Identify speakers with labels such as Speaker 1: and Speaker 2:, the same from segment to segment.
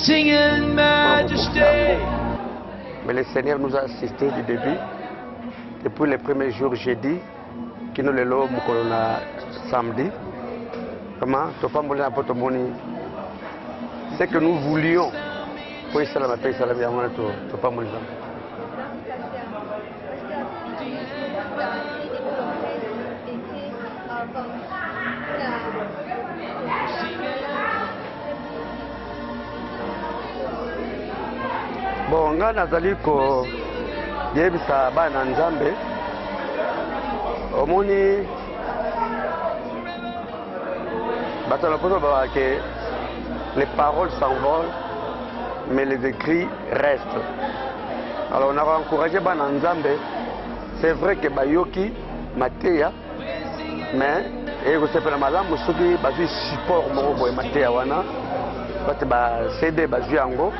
Speaker 1: singing majesty.
Speaker 2: Mais le Seigneur nous a assistés du début, depuis les premiers jours jeudi, qui nous l'ont samedi. Comment c'est que nous voulions pour Islam, paix Islam, bon, nga nazali ko yebisa bana nzambe omoni batala poto ba que les paroles s'envolent mais les écrits restent. Alors on a encouragé bana nzambe, c'est vrai que bayoki mateya mais et que c'est pas malamu soki bazu support moko boy mateya wana bate ba CD bazu yango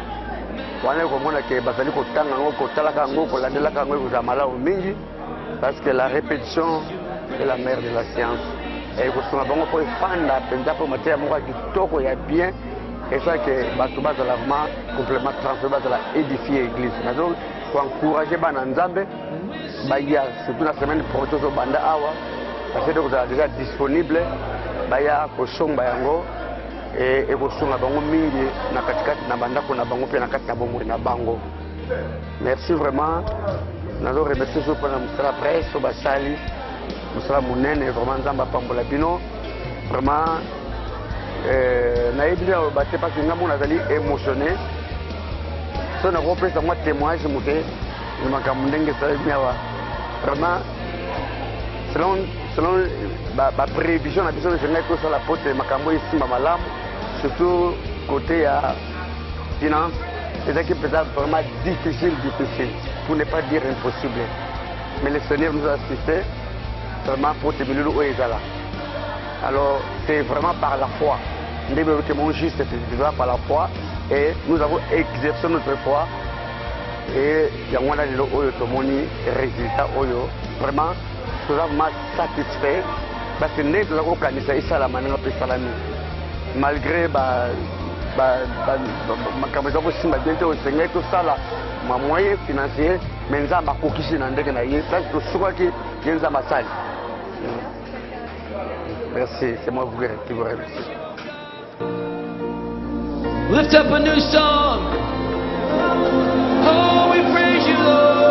Speaker 2: wana komona ke bazali kotanga ngo kotalaka ngo kolandelaka ngo ko zamala mingi parce que la répétition est la mère de la science et ko sona bango ko fanda penza po mateya moko kitoko ya bien et ça que bato bazala vraiment complément transfert bazala édifier église donc ko encourager bana nzambe baya surtout la semaine prochaine au banda awa parce que vous êtes déjà disponible baya ko somba yango et ko songa bango mingi na katikati na bandako na bango pe na kati na bomoi na bango. Merci vraiment. Nazo remercier so pour la musala presse so basali musala munene vraiment nzamba pambola bino vraiment na ebile baté parce que ngamo nazali émotionné so na représenté moi témoignage muté ni makambo ndenge ça nyawa vraiment selon la prévision de la vision de que sur la porte de Makambo ici Mamalam, surtout côté finance, c'est qui peut être vraiment difficile pour ne pas dire impossible. Mais le Seigneur nous a assisté vraiment pour te milieu où il est là. Alors c'est vraiment par la foi. Nous devons être juste par la foi et nous avons exercé notre foi et il y a un résultat vraiment. Nous sommes satisfaits parce que nous avons malgré ma moyen financier, mais nous avons merci, c'est moi qui vous remercie.
Speaker 1: Lift up a new song. Oh, we praise you, Lord.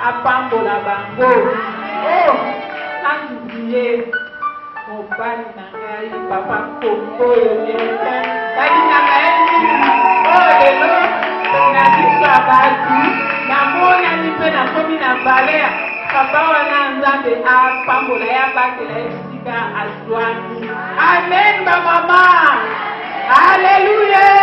Speaker 3: Apambola bango. Oh, sanguier. Mon père nangai, papa Koko, Yonien. Tadi nangai. Oh, lelo. Nadi sabati. Namona ni pe na komi na balea. Papa wana nzambe apambola ya bakela esika azwani. Amen, ma mama. Hallelujah.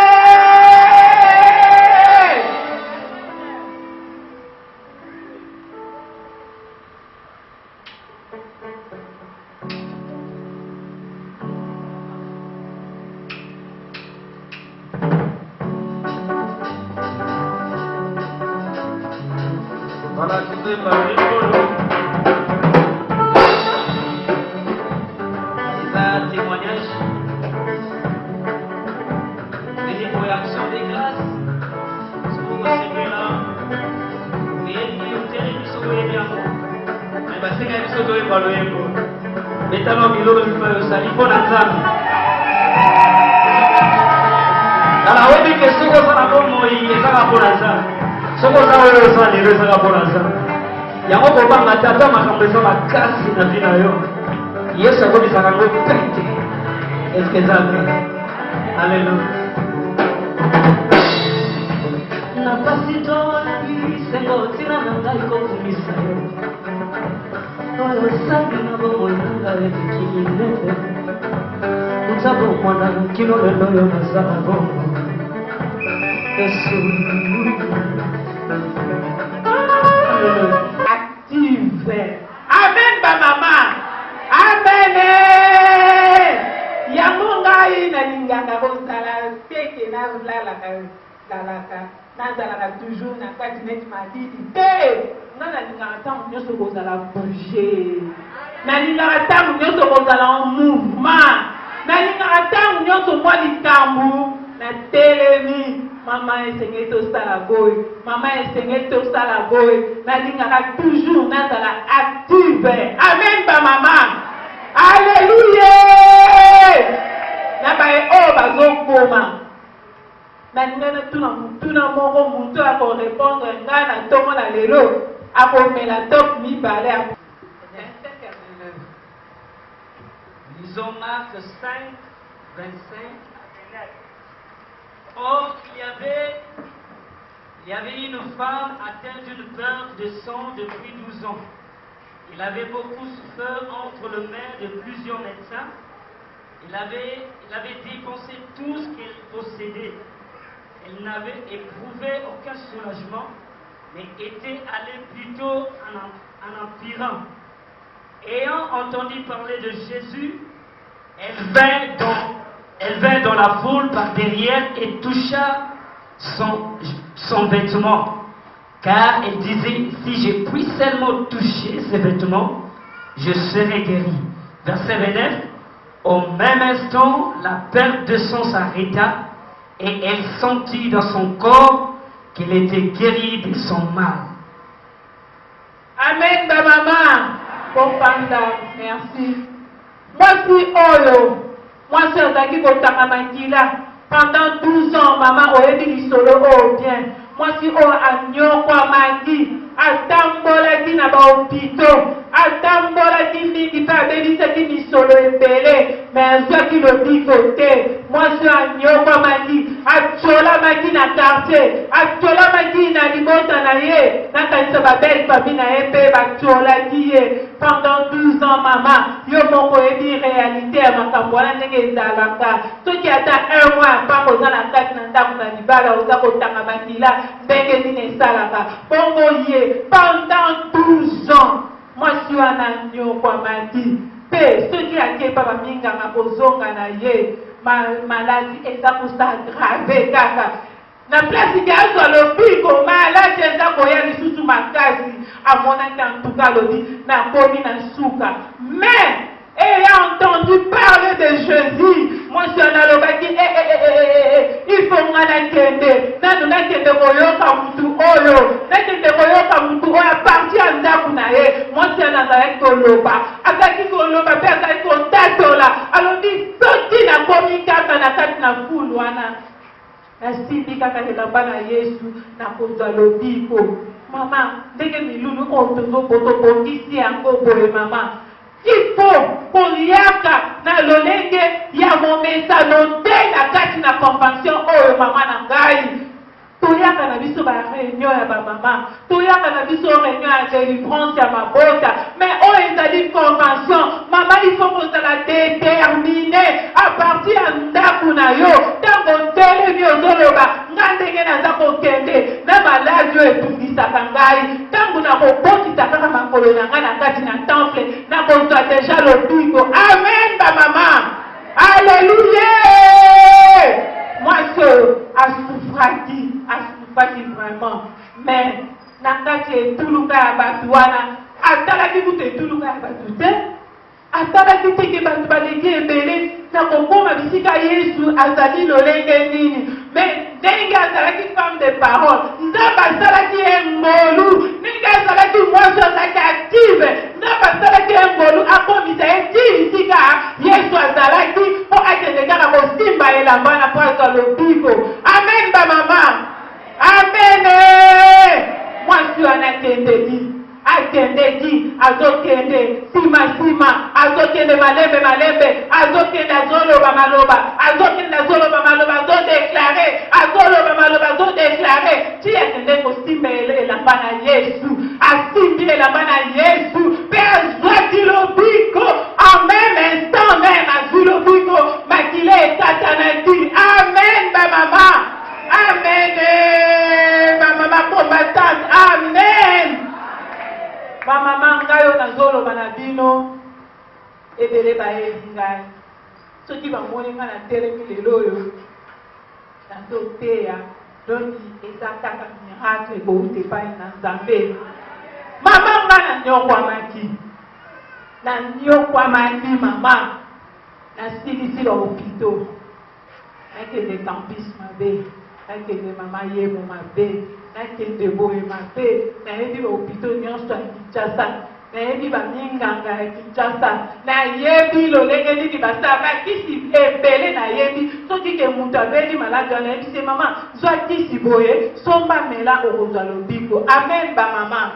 Speaker 4: Yango kobanga tata makambo eza makasi na vie na yo
Speaker 3: Yesu akomisaka ngo pete. Est-ce que ça va? Alléluia. Na pasito na bisengo tina na ngai ko kumisa yo. Oyo sabi na bomo na ngai kikine. Utabo mwana kilo lelo yo na sabo. Yesu. Active. Amen ba mama. Amen. Yango ngai na linganga bosala peke na lala ka. Nazalaka toujours na kati neti madidi te nga nalingaka ntango nyonso kozala bouger, nalingaka ntango nyonso kozala en mouvement, nalingaka ntango nyonso mwa likambo na telemi. Mama esengeli tosala boye, mama esengeli tosala boye, nalingaka toujours nazala active. Amen ba mama. Alléluia. Na baye oyo bazokoma nalingana tuna moko mutu akorépondre ngai na ntongo na lelo akomela top mibale.
Speaker 4: Lisons Marc 5, 25. Or, il y avait une femme atteinte d'une perte de sang depuis 12 ans. Il avait beaucoup souffert entre les mains de plusieurs médecins. Il avait dépensé tout ce qu'il possédait. Elle n'avait éprouvé aucun soulagement, mais était allée plutôt en empirant. Ayant entendu parler de Jésus, elle vint dans la foule par derrière et toucha son vêtement. Car elle disait, si je puis seulement toucher ses vêtements, je serai guéri. Verset 29, au même instant, la perte de sang s'arrêta et elle sentit dans son corps qu'elle était guérie de son mal.
Speaker 3: Amen, ma maman. Bon panda, merci. Moi, si Oyo, moi, c'est Zaki Botakamandila. Pendant 12 ans, maman, Oye dit solo, oh bien. Moi, si Oyo, Agnon, quoi, Mandi, Atambola, dit na ba hôpitaux, Atambola, dit Miki, pas béni, c'est dit solo, épelé. Mais un qui le dit côté. Moi, je suis Agnon, quoi, Mandi, Achola, Mandi, na quartier, Achola, Mandi, na limota, na ye, na kanisa, ba belle famille, na épé, Achola, dit pendant 12 ans, maman, yo mon dit réalité, ma cambola, n'est pas ce qui a un mois, pas aux la tête, n'a pas na libala, aux akotakamandila, bengezine salaka. Pendant 12 ans, moi je suis un agneau, quoi m'a dit. Ce qui a été papa minga, ma bozonga na ye, ma maladie est pour s'aggraver, kaka. Na place qui a sur le pico, malade, j'ai d'abord sous ma case, à mon en tout cas, le dit, na komi na souka. Mais, ayant entendu parler de Jésus, moi je suis un alobaki, il faut qu'on a kende, na nous kende koyoka mutu oyo, na kende koyoka mutu oyo à partir en dakunaye, moi je suis un azalek koloba, azaki koloba, pe azaki kontatola, alors dit, soti na komi kaka na kati na fulwana. Nasindi kaka elamba na Yesu na kozwa lobiko. Mama, ndenge milulu otozo botobongisi yango boye mama. Ifo koliaka na lolenge ya momesa londe na kati na convention oyo mama na ngai. Toyaka na biso ba réunion ya ba mama. Toyaka na biso réunion ya délivrance ya mabota. Mais oyo ezali convention. Mama il faut qu'on la déterminer à partir ndaku na yo. Tango tele bio zoloba ngandenge na zako kende na maladi etundisaka ngai. Tango na kobotisa kaka makolo na ngai na kati na temple na kozwa déjà lobiko. Amen ba mama. Alléluia. Moi je assoufraki vraiment. Mais nakati tuluka ya batu wana atalaki kute tuluka ya batu te. Atalaki teke batu baleki ebele na kokoma bisika Yesu azali lolenge nini. Mais ndenge azalaki femme de parole, nzambe azalaki engolu, ndenge azalaki mwasi azalaki active, nzambe azalaki engolu akomisa eti bisika Yesu azalaki po akende kaka kosimba elamba na po azwa lobiko. Amen ba mama. Amen. Mwasi wana kende di. Akende di, azokende, sima, azokende malembe malembe, azokende azoloba maloba, azokende azoloba maloba, azodeklare, azoloba maloba, azodeklare. Ti akende kosimba elamba na Yesu, asimbi elamba na Yesu, pe azwaki lobiko, en même instant même azwi lobiko, makile ekata na ti. Amen ba mama, amen ba mama combattante, amen. Ba mama ngayo nazoloba na bino ebele bayebi ngai soki bamoni nga na telemi lelo oyo nazoteya donki eza kaka miracle ekouta epai na Nzambe. Mama nga nanyokwamaki mama nasilisi bahopito nakende campus mabe, nakende mama yemo mabe, nakende boye mabe, nayebi bahopito nyonso ya Kinshasa, nayebi baminganga ya Kinshasa, nayebi lolenge nini basala bakisi ebele, nayebi soki ke moto abeli maladi nayebi se mama zwa kisi boye somba mela okozwa lobiko. Amen ba mama.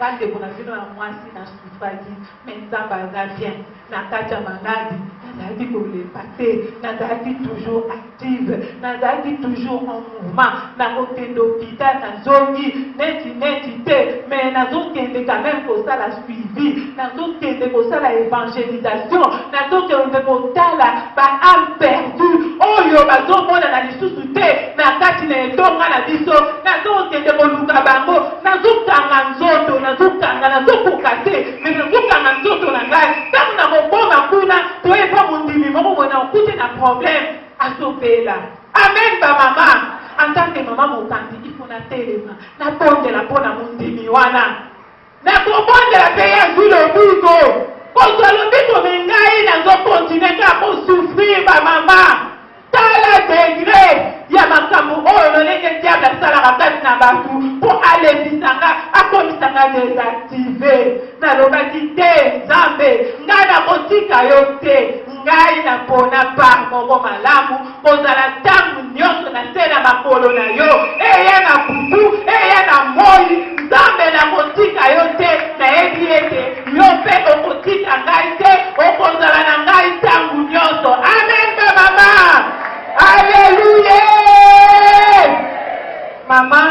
Speaker 3: Quand on a vu dans moi si na soufaki, mais Nzambe aza bien, na kati ya maladi, nazalaki kolepate, nazalaki toujours active, nazalaki toujours en mouvement, nakokende hôpital nazongi, neti te, mais nazokende quand même kosala suivi, nazokende kosala évangélisation, nazokende kotala ba âme perdue, oyo bazomona na lisusu te, na kati na etonga na biso, nazokende koluka bango, nazokanga nzoto, nazokoka te, mais nazokanga nzoto na ngai, ntango na koboma kuna, toyeba mondimi moko boye na okute na problème, azopela. Amen ba mama. En tant que maman mokanzi, il faut na telema, na bondela mpona mondimi wana, na kobondela mpe ya zwi lobiko, kozwa lobiko me ngai nazokontinue kaka kosouffrir ba mama. Tala degré ya makambo oyo lolenge diable asalaka kati na bato mpo alebisanga akomisanga désactive. Nalobaki te Nzambe, ngai nakotika yo te, ngai napona par moko malamu kozala ntango nyonso na se na makolo na yo, eya na butu eya na moi. Nzambe nakotika yo te, nayebi ete yo mpe okotika ngai te, okozala na ngai ntango nyonso. Amen ba mama. Alléluia. Mama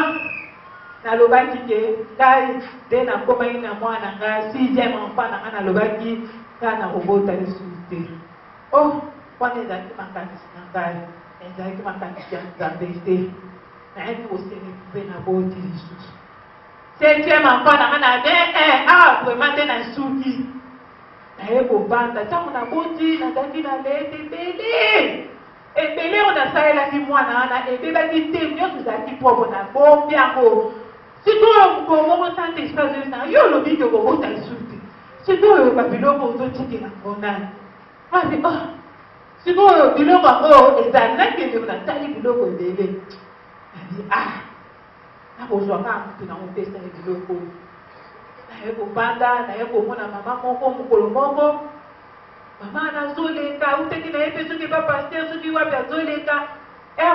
Speaker 3: nalobaki ke ngai nde nakomaki na mwana ngai 6e enfant na ngai, nalobaki ngai nakobota lisusu te. Oh, wana ezalaki makanisi na ngai, ezalaki makanisi ya Nzambe te, nayaki kosene mpe naboti lisusu. 7e enfant na ngai na vraiment te na suki naye kobanda, ntango naboti nazalaki na lete ebele ebele oyo nasalelaki mwana wana ebebaki te, nyonso ezalaki propre na bombi yango. Sikoyo moko sante esprit na yo olobi ke okobota lisusu te, sikoyo babiloko ozotikela ngo nani abi sikoyo biloko yango ezali nakende natali biloko ebele abi nakozwaka motu na mopesa ya biloko oyo. Naye kobanda, naye komona mama moko mokolo moko mama nazoleka uteki na ye mpe soki ba paster soki wapi azoleka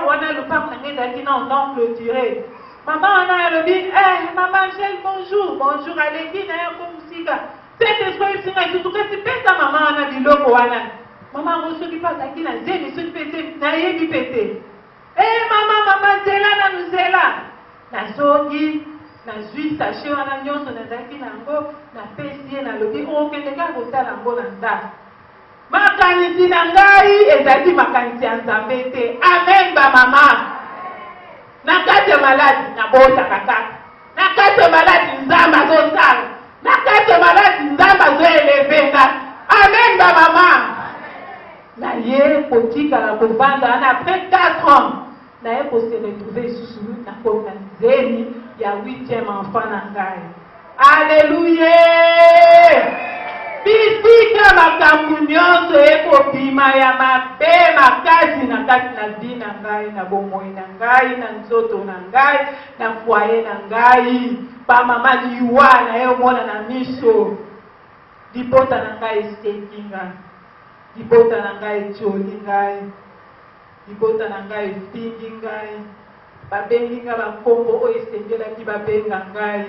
Speaker 3: wana lupango na ngai ezalaki na non clôturé. Mama wana alobi mama Angèle bonjour aleki na ye ko mosika cet esprit esinga lisusu kasi pesa mama wana biloko wana. Mama yango soki mpe azalaki na zemi soki mpe te nayebi mpe te. Mama nzela na nzela nazongi nazwi sachet wana nyonso nazalaki na yango, napesi ye nalobi okende kaka kotala yango na ndako. Makanisi na ngai ezalaki makanisi ya Nzambe te. Amen ba mama. Na kati ya maladi nabotaka kaka, na kati ya maladi Nzambe azosala, na kati ya maladi Nzambe azoelevenga. Amen ba mama. Naye kotikala kovanda wana après 4 ans naye kose retrouver lisusu na kona zemi ya 8e enfant na ngai. Alléluia. Bisika makambo nyonso ekobima ya mabe makasi na kati na vi na ngai, na bomoi na ngai, na nzoto na ngai, na foye na ngai. Bamama liwa na ye omona na miso, libota na ngai eseki ngai, libota na ngai etioli ngai, libota na ngai efingi ngai, babengi ngai bankombo oyo esengelaki babenga ngai.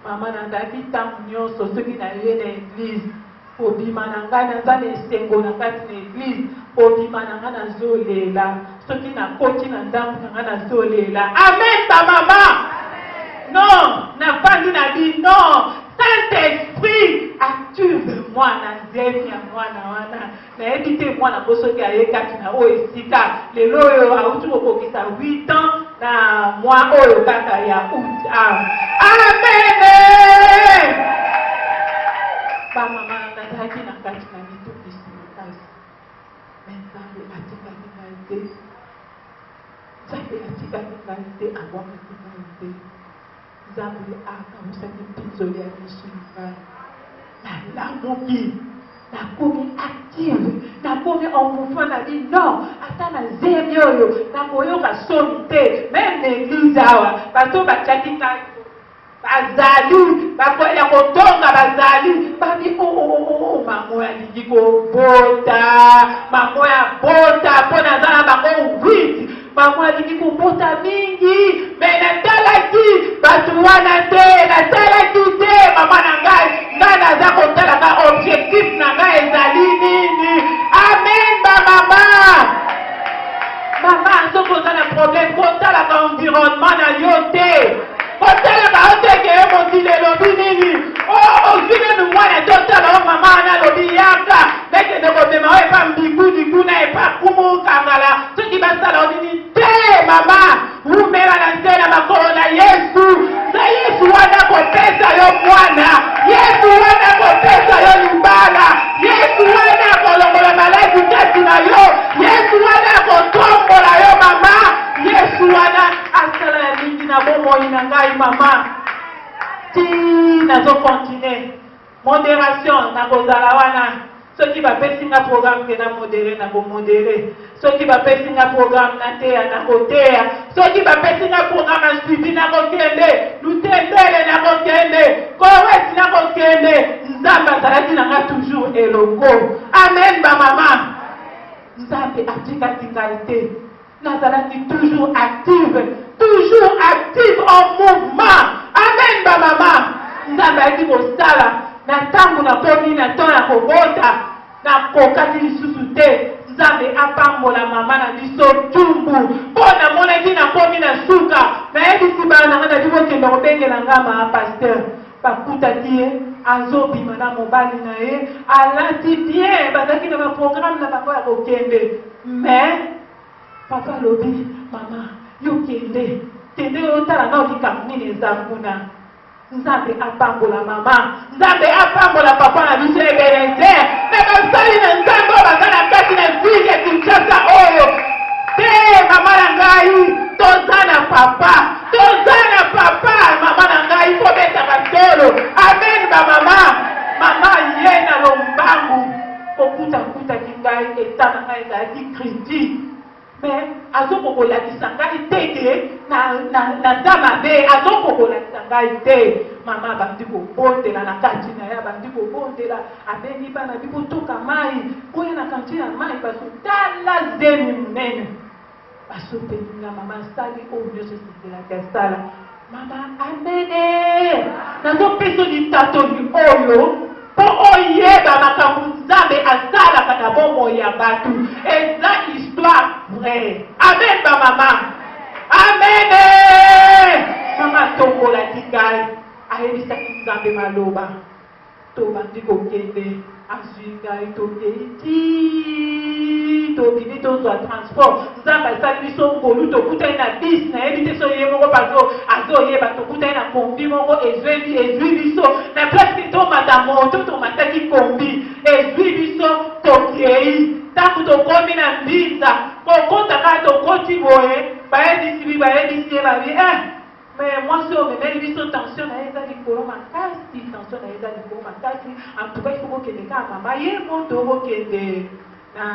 Speaker 3: Mama nazalaki ntango nyonso soki na ye na eglise obima na ngai naza na esengo na kati na eglise obima na ngai nazolela soki nakoti na ndambo na ngai nazolela. Amen bamama. Non nafandi na bi non. Saint-Esprit active mwana nzemi ya mwana wana nayebi te mwana po soki ayekaki na oyo esika lelo oyo auti kokokisa 8 ans na mwa oyo kaka ya août. Amen. Bamama nazalaki na kati na mitokisi makasi me nzambe atikaki ngai te, nzambe atikaki ngai te, abwakaki ngai te. Nzambe akamisaki mpinzoli ya miso na ngai nalamuki nakomi active nakomi en mouvement na bi non ata na zemi oyo nakoyoka somi te meme na eglise awa bato batiaki ngai bazali bakoya kotonga bazali babi mamo alingi kobota mamo ya bota mpo naza na bango 8 mamo alingi kobota mingi me natalaki bato wana te natalaki te mama na ngai naza kotalaka objectif na ngai ezali nini. Amen bamama. Mama soki oza na problème kotalaka environnement na yo te kotalaka oteke ye mokili elobi nini ozwi nanu mwana totala o mama ana lobi yaka mekende kobema o epa mbigudigu na epa kumukangala soki basala o nini te mama umela na nse na makolo na Yesu na Yesu wana kopesa yo mwana Yesu wana kopesa yo libala Yesu wana kolongola maladi kati na yo Yesu wana kotombola yo mama Yesu wana asala ya mingi na bomoi na ngai mama ti nazo continue modération na kozala wana soki bapesi nga programme ke na modéré na komodéré soki bapesi nga programme na teya na koteya soki bapesi nga programme na suivi na kokende lutembele na kokende kowesi na kokende nzambe azalaki na nga toujours elongo. Amen bamama. Nzambe atikaki ngai te nazalaki toujours active en mouvement. Amen bamama. Nzambe ayaki kosala na ntango nakomi na to na kobota nakokaki lisusu te nzambe apambola mama na biso tumbu mpo namonaki nakomi na suka nayebisi bana nanga nadi kokende kobengela nga maa paster bakutaki ye azobima na mobali na ye alati bien bazalaki na baprogramme na bango ya kokende mais papa lobi mama yo kende otala na olikambo nini eza kuna. Nzambe apambola mama nzambe apambola papa na biso Ebenezer na basali na nzambe oyo baza na kati na ville ya Kinshasa oyo te mama na ngai toza na papa mama na ngai kobetaka tolo. Amen bamama. Mama ye na lombangu kokutakuta ngai eta na ngai ezalaki critique mais azokokolakisa ngai teke na damabe azokokolakisa ngai te. Mama bandi kobondela na kati na ye bandi kobondela abengi bana bikotoka mai koya na kanti na mai basotala zemi monene basopelinga mama sali oyo nyonso esetelaka esala mama amene nazopesa litatoli oyo mpo oyeba makambo nzambe asalaka na bomoi ya bato eza histoire vraie. Amen bamama. Amen. Mama tombolaki ngai ayebisaki nzambe maloba tobandi kokende azwi ngai tokei ti tobimi tozwa transport nzambe asali biso ngolu tokutani na bis nayebi te so ye moko azoyeba tokutani na kombi moko ezwi biso na presque tomata moto tomataki kombi ezwi biso tokei ntango tokomi na mbinza kokota kaka tokoti boye bayebisi ye babi mais moi si omemeli biso tension na ye eza likolo makasi tension na ye eza likolo makasi antuka ifo kokende kaka mama ye moto okokende na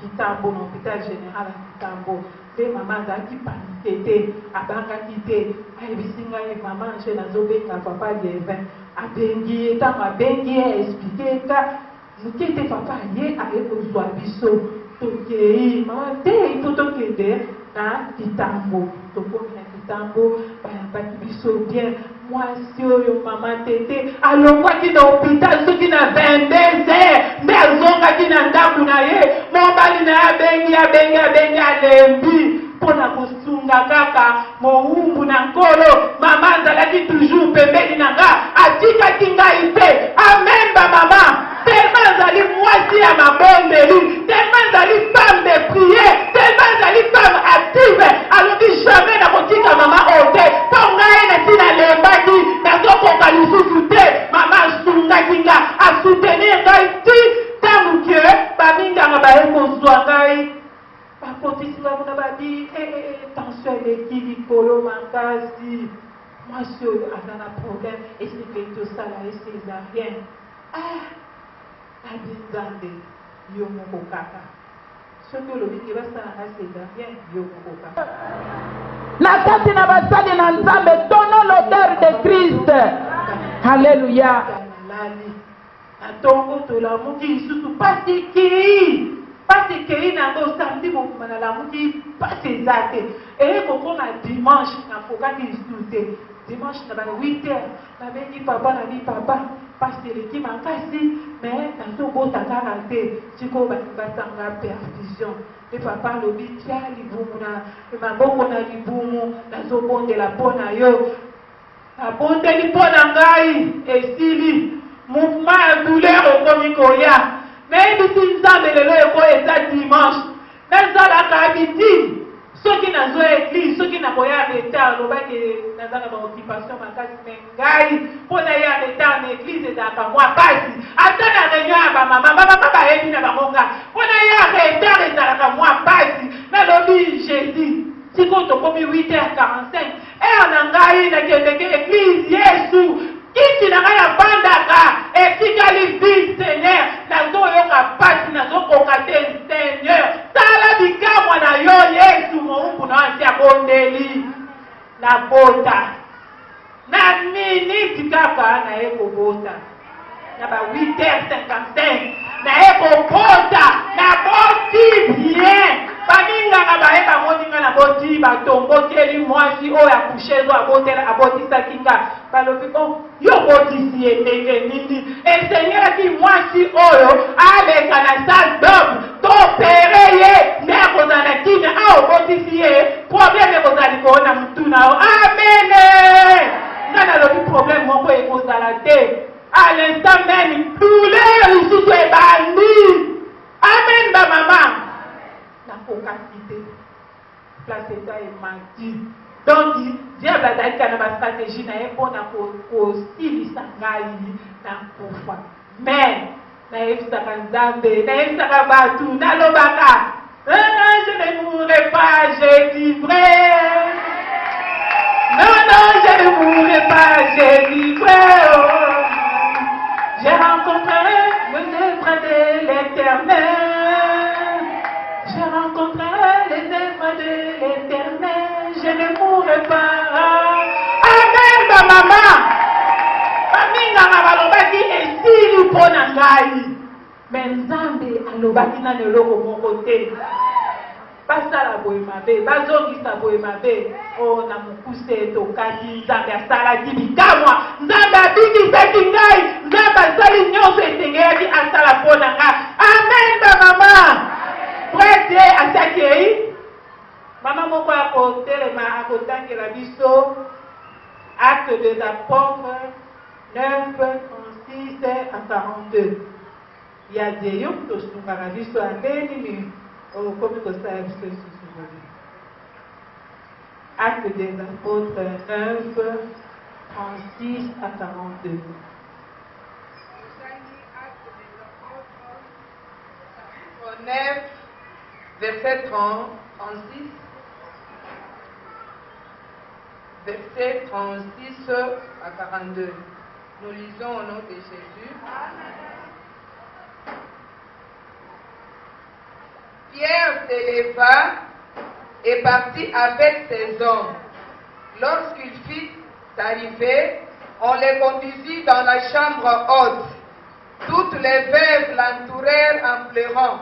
Speaker 3: Kitambo na hôpital général ya Kitambo mpe mama azalaki panike te abangaki te ayebisi ngai mama nje nazobenga papa Lievin abengi ye ntango abengi ye explike ka moke te papa ye aye kozwa biso tokei mama te ifo tokende na kitambo tokomi na kitambo bayambaki biso bien mwasi oyo mama tete alongwaki na hôpital soki na 22 heures nde azongaki na ndako na ye mobali na ye abengi alembi mpona kosunga kaka mowumbu na nkolo mama azalaki toujours pembeni na nga atikaki ngai te amemba mama tellement azali mwasi ya mabondeli tellement azali femme de prier tellement azali femme active alobi jamais nakotika mama ote mpo ngai neti nalembaki nazokoka lisusu te mama asungaki nga asoutenir ngai ti ntango ke baminganga baye kozwa ngai bakotisinga kuna babi tension eleki likolo makasi mwasi oyo aza na problème esike tosala ye césarienne abi nzambe yo moko kaka soki olobi ke basala na césarienne yo moko kaka
Speaker 5: na kati na basali na nzambe tono l'odeur de Christ. Alléluia.
Speaker 3: Atongo tolamuki lisusu pasi kei nango samedi mokuma nalamuki pasi eza te ekokoma dimanche nafokaki lisusu te dimanche na bana 8 heures nabengi papa nabi papa pasi eleki makasi mais nazobota kaka te sikoyo basanga perfusion e papa alobi tia libumu na maboko na libumu nazobondela mpo na yo nabondeli mpo na ngai esili mouvement ya douleur okomi koya nayebisi nzambe lelo eko eza dimanche nazalaka habitude soki nazwa église soki nakoya retard lobaki naza na baoccupation makasi me ngai mpo naya retard na église ezalaka mwa pasi ata na réunion ya bamama bayebi na bango nga mpo naya retard ezalaka mwa pasi nalobi jésus sikoyo tokomi 8h45 ere na ngai nakendeke église yesu kiti na ngai nabandaka etikali vie seigneur nazoyoka pasi nazokoka te seigneur tala bikamwa na yo yesu mowumbu na wansi abondeli nabota na miniti kaka naye kobota na ba 8h55 naye kobota naboti bien baninganga baye bamoninga na boti batombokeli mwasi oyo akushezo abotisaki nga balobi o yo botisi ye ndenge nini esengelaki mwasi oyo aleka na salle d'homme topere ye nde akozala na kina aobotisi ye probleme ekozali koona mutu na yo amene nga nalobi probleme moko ekozala te à l'instant même douleur lisusu ebandi amen bamama nakokaki place eza emanki donc diable azalaki na bastratégie na ye mpona kosilisa ngai na kufa mais nayebisaka nzambe nayebisaka bato nalobaka je ne mourrai pas j'ai dit vrai non je ne mourrai pas j'ai dit vrai j'ai rencontré le œuvre de l'Éternel. Je rencontrerai les œuvres de l'Éternel. Je ne mourrai pas. Amen, ma maman. Maminga balobaki esili mpona ngai. Mais nzambe alobaki na eloko moko te. Basala boye mabe, bazongisa boye mabe. Oh, na mokuse tokaki nzambe asalaki bikamwa. Nzambe abikisaki ngai. Nzambe asali nyonso esengeli asala mpona ngai. Amen, ma maman. Prête asakei. Mama moko akotelema akotangela biso. Acte des apôtres 9, 36 à 42. Il y a des gens qui sont biso ameni. Comme kosala biso lisusu. Acte des apôtres 9, 36 à 42.
Speaker 6: Acte des apôtres 9, verset 36. Verset 36 à 42. Nous lisons au nom de Jésus. Pierre se leva et partit avec ses hommes. Lorsqu'il fut arrivé, on les conduisit dans la chambre haute. Toutes les veuves l'entourèrent en pleurant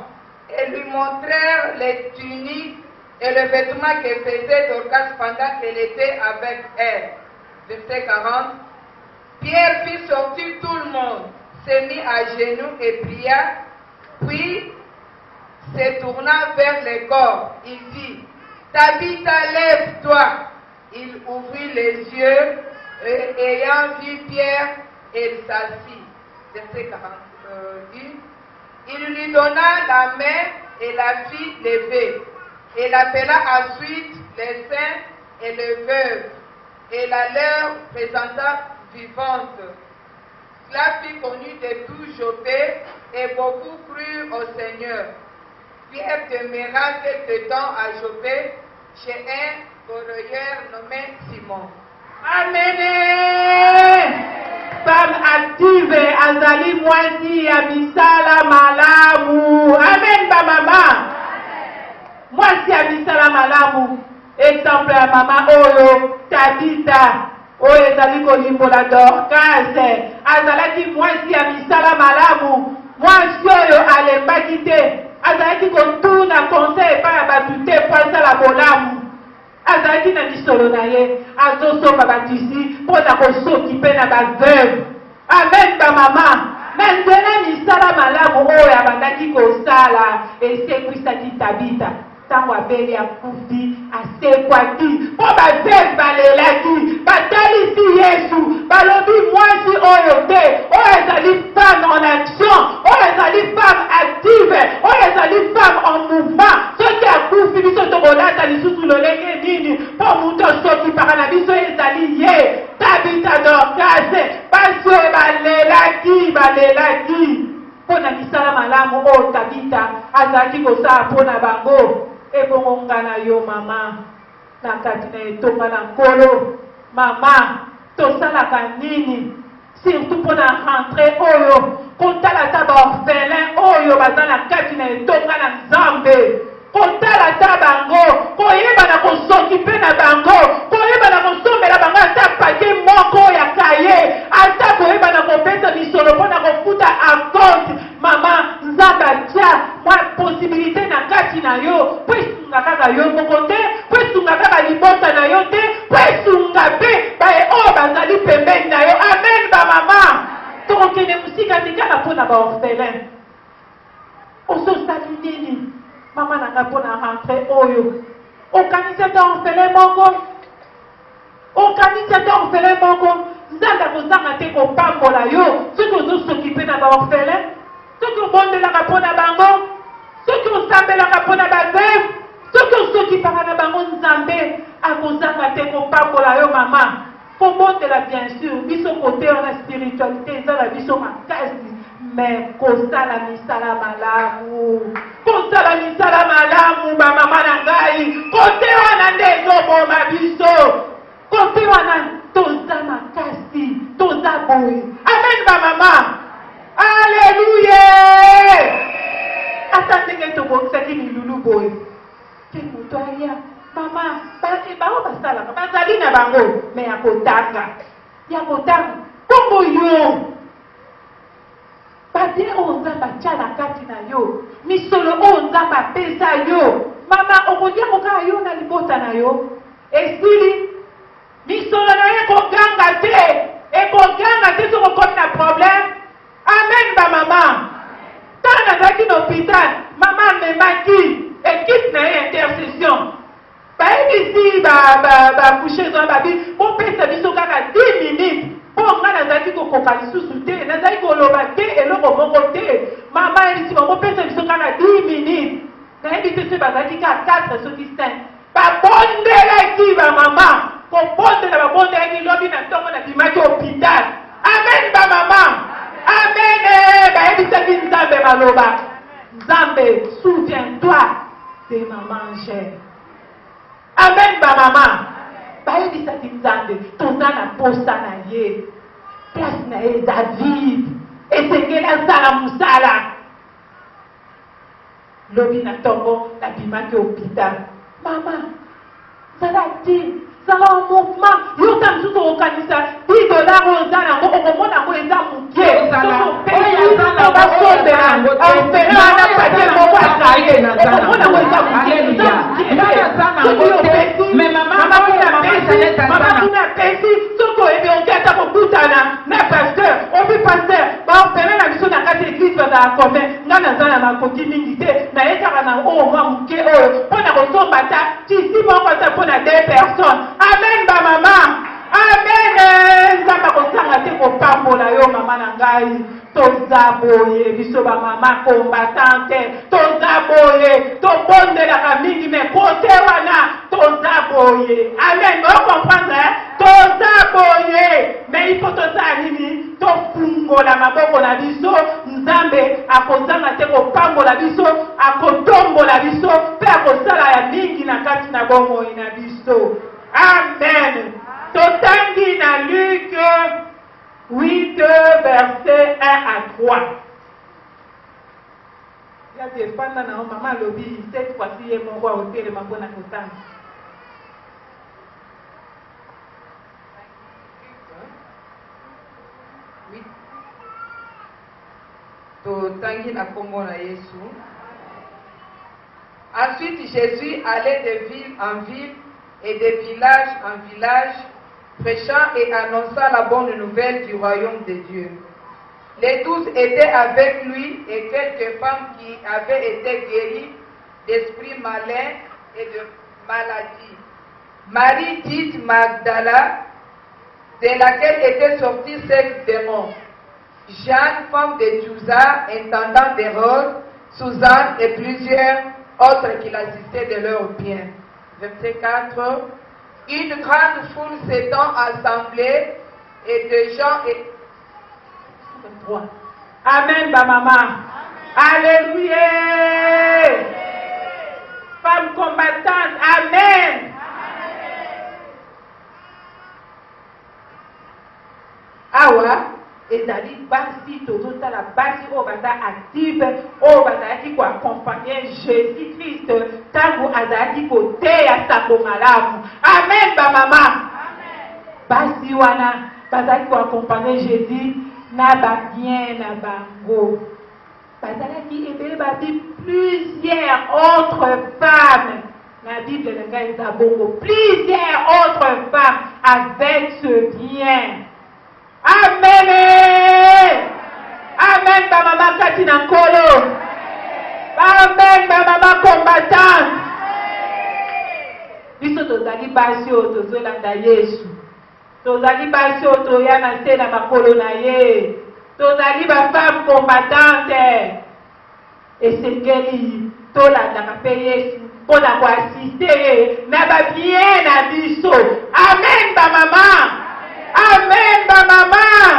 Speaker 6: et lui montrèrent les tuniques et le vêtement que faisait Dorcas pendant qu'elle était avec elle. Verset 40. Pierre fit sortir tout le monde, se mit à genoux et pria, puis se tourna vers le corps. Il dit, Tabitha, lève-toi. Il ouvrit les yeux et ayant vu Pierre, elle s'assit. Verset 41. Il lui donna la main et la fit lever. Elle appela ensuite les saints et les veuves et la leur présenta vivante. Cela fit connu de tout Jopé et beaucoup crurent au Seigneur. Pierre demeura quelque temps à Jopé chez un corroyeur nommé Simon.
Speaker 3: Amen. Femme active, azali mwasi ya misala malamu. Amen, ba mama. Mwasi ya misala malamu. Exemple ya mama oyo, Tabitha. Oyo ezali kolimbola Dorcas. Azalaki mwasi ya misala malamu. Mwasi oyo alembaki te. Azalaki kotuna conseil epai ya bato te po asala bolamu. Azalaki na misolo na ye azosoka batisi mpo na kosokipe na baveuve. Amen ba mama. Na nzela misala malamu oyo abandaki kosala esekwisaki Tabitha. Ntango abeli akufi asekwaki mpo baveuve balelaki batalisi Yesu balobi mwasi oyo te oyo ezali femme en action oyo ezali femme active oyo ezali femme en mouvement soki akufi biso tokolata lisusu lolenge nini mpo mutu osokipaka na biso ezali ye Tabitha Dorcas basi oyo balelaki mpo na misala malamu oyo Tabitha azalaki kosala mpo na bango. Ebongo ngana yo mama na kati na etonga na nkolo mama tosalaka nini surtout mpo na rentre oyo kotala ta baorphelin oyo baza na kati na etonga na Nzambe kotala ta bango koyeba na kosokipe na bango koyeba na kosombela bango ata pake moko ya kaye ata koyeba na kopesa misolo mpo na kofuta akonte mama Nzambe atia mwa posibilité na kati na yo po esunga kaka yo moko te po esunga kaka libota na yo te po esunga mpe baye oyo bazali pembeni na yo. Amen ba mama. Tokokende mosika te kaka mpo na baorphelin ososali nini mama nanga mpo na rentre oyo okanisi ata orphelin moko Nzambe akozanga te kopambola yo soki ozosokipe na baorphelin soki obondelaka mpo na bango soki osambelaka mpo na baveuve soki osokipaka na bango Nzambe akozanga te kopambola yo mama. Kobondela bien sûr biso kote wana spiritualité ezala biso makasi mais kosala misala malamu bamama na ngai kote wana nde ezoboma biso kote wana toza makasi toza boye. Amen bamama. Alléluia. Ata ndenge tobokisaki milulu boye te moto aya mama bao basalaka bazali na bango me ya kotanga kombo yo babie oyo Nzambe atia na kati na yo misolo oyo Nzambe apesa yo mama okolia kokaka yo na libota na yo esili misolo na yo ekoganga te soki okomi na problème. Amen ba mama. Ntango nazalaki na hôpital mama amemaki équipe na ye intercession bayebisi bacoucheuse wana babi bopesa biso kaka 10 minutes mpo nga nazalaki kokoka lisusu te nazalaki koloba te eloko moko te mama yebisi bopesa biso kaka 10 minutes nayebi te soki bazalaki kaka 4 soki 5 babondelaki bamama kobondela babondelaki lobi na ntongo na bimaki hôpital. Amen bamama. Amen. Bayebisaki Nzambe maloba Nzambe souviens-toi de maman chère. Amen ba mama. Bayebisaki Nzambe toza na posa na ye place na ye David esengeli asala mosala lobi na ntongo na bimaki hôpital mama zala ti zala en mouvement yoka misusu okokanisa $10 oyo oza nango okomona yango eza moke basombela orphelin wana pake moko akaye okomona yango eza moke nga naza na makoki mingi te naye kaka na oyo mwa moke oyo mpo na kosomba ta tisi moko ata mpo na 2 personnes. Amen bamama, amen. Nzambe akosanga te kopambola yo mama na ngai. Toza boye biso bamama combattante, toza boye tobondelaka mingi me kote wana toza boye. Amen, vous comprenez? Toza boye mais il faut toza nini tofungola maboko na biso. Nzambe akozanga te kopambola biso, akotombola biso pe akosala ya mingi na kati na bomoi na biso. Amen. Totangi na Luc 8, versets 1 à 3. Il y a des femmes dans la maman lobby, cette fois-ci, il y a mon roi au téléphone, ma bonne accountante.
Speaker 6: Oui. Totangi na kombo na Yesu. Ensuite, Jésus allait de ville en ville et de village en village, prêchant et annonçant la bonne nouvelle du royaume de Dieu. Les 12 étaient avec lui et quelques femmes qui avaient été guéries d'esprits malins et de maladies. Marie dite Magdala, de laquelle étaient sortis 5 démons. Jeanne, femme de Touza, intendant d'Hérode, Suzanne et plusieurs autres qui l'assistaient de leurs biens. Verset 4. Une grande foule s'étant assemblée et de gens et...
Speaker 3: Amen, ma maman. Alléluia. Femme combattante. Amen. Awa, ezali basi tozotala basi oyo baza active oyo bazalaki koaccompagner Jésus Christ ntango azalaki koteya sango malamu. Amen bamama. Basi wana bazalaki koaccompagner Jésus na babien na bango. Bazalaki ebele babi plusieurs autres femmes. La Bible na ngai eza bongo. Plusieurs autres femmes avec ce bien. Amen. Amen ba mama kati na nkolo. Amen ba mama combattante. Biso tozali basi oyo tozolanda Yesu. Tozali basi oyo toya na se na makolo na ye. Tozali ba femme combattante. Esengeli tolandaka mpe Yesu mpona koasiste ye na babien na biso. Amen ba mama. Amen, ma maman.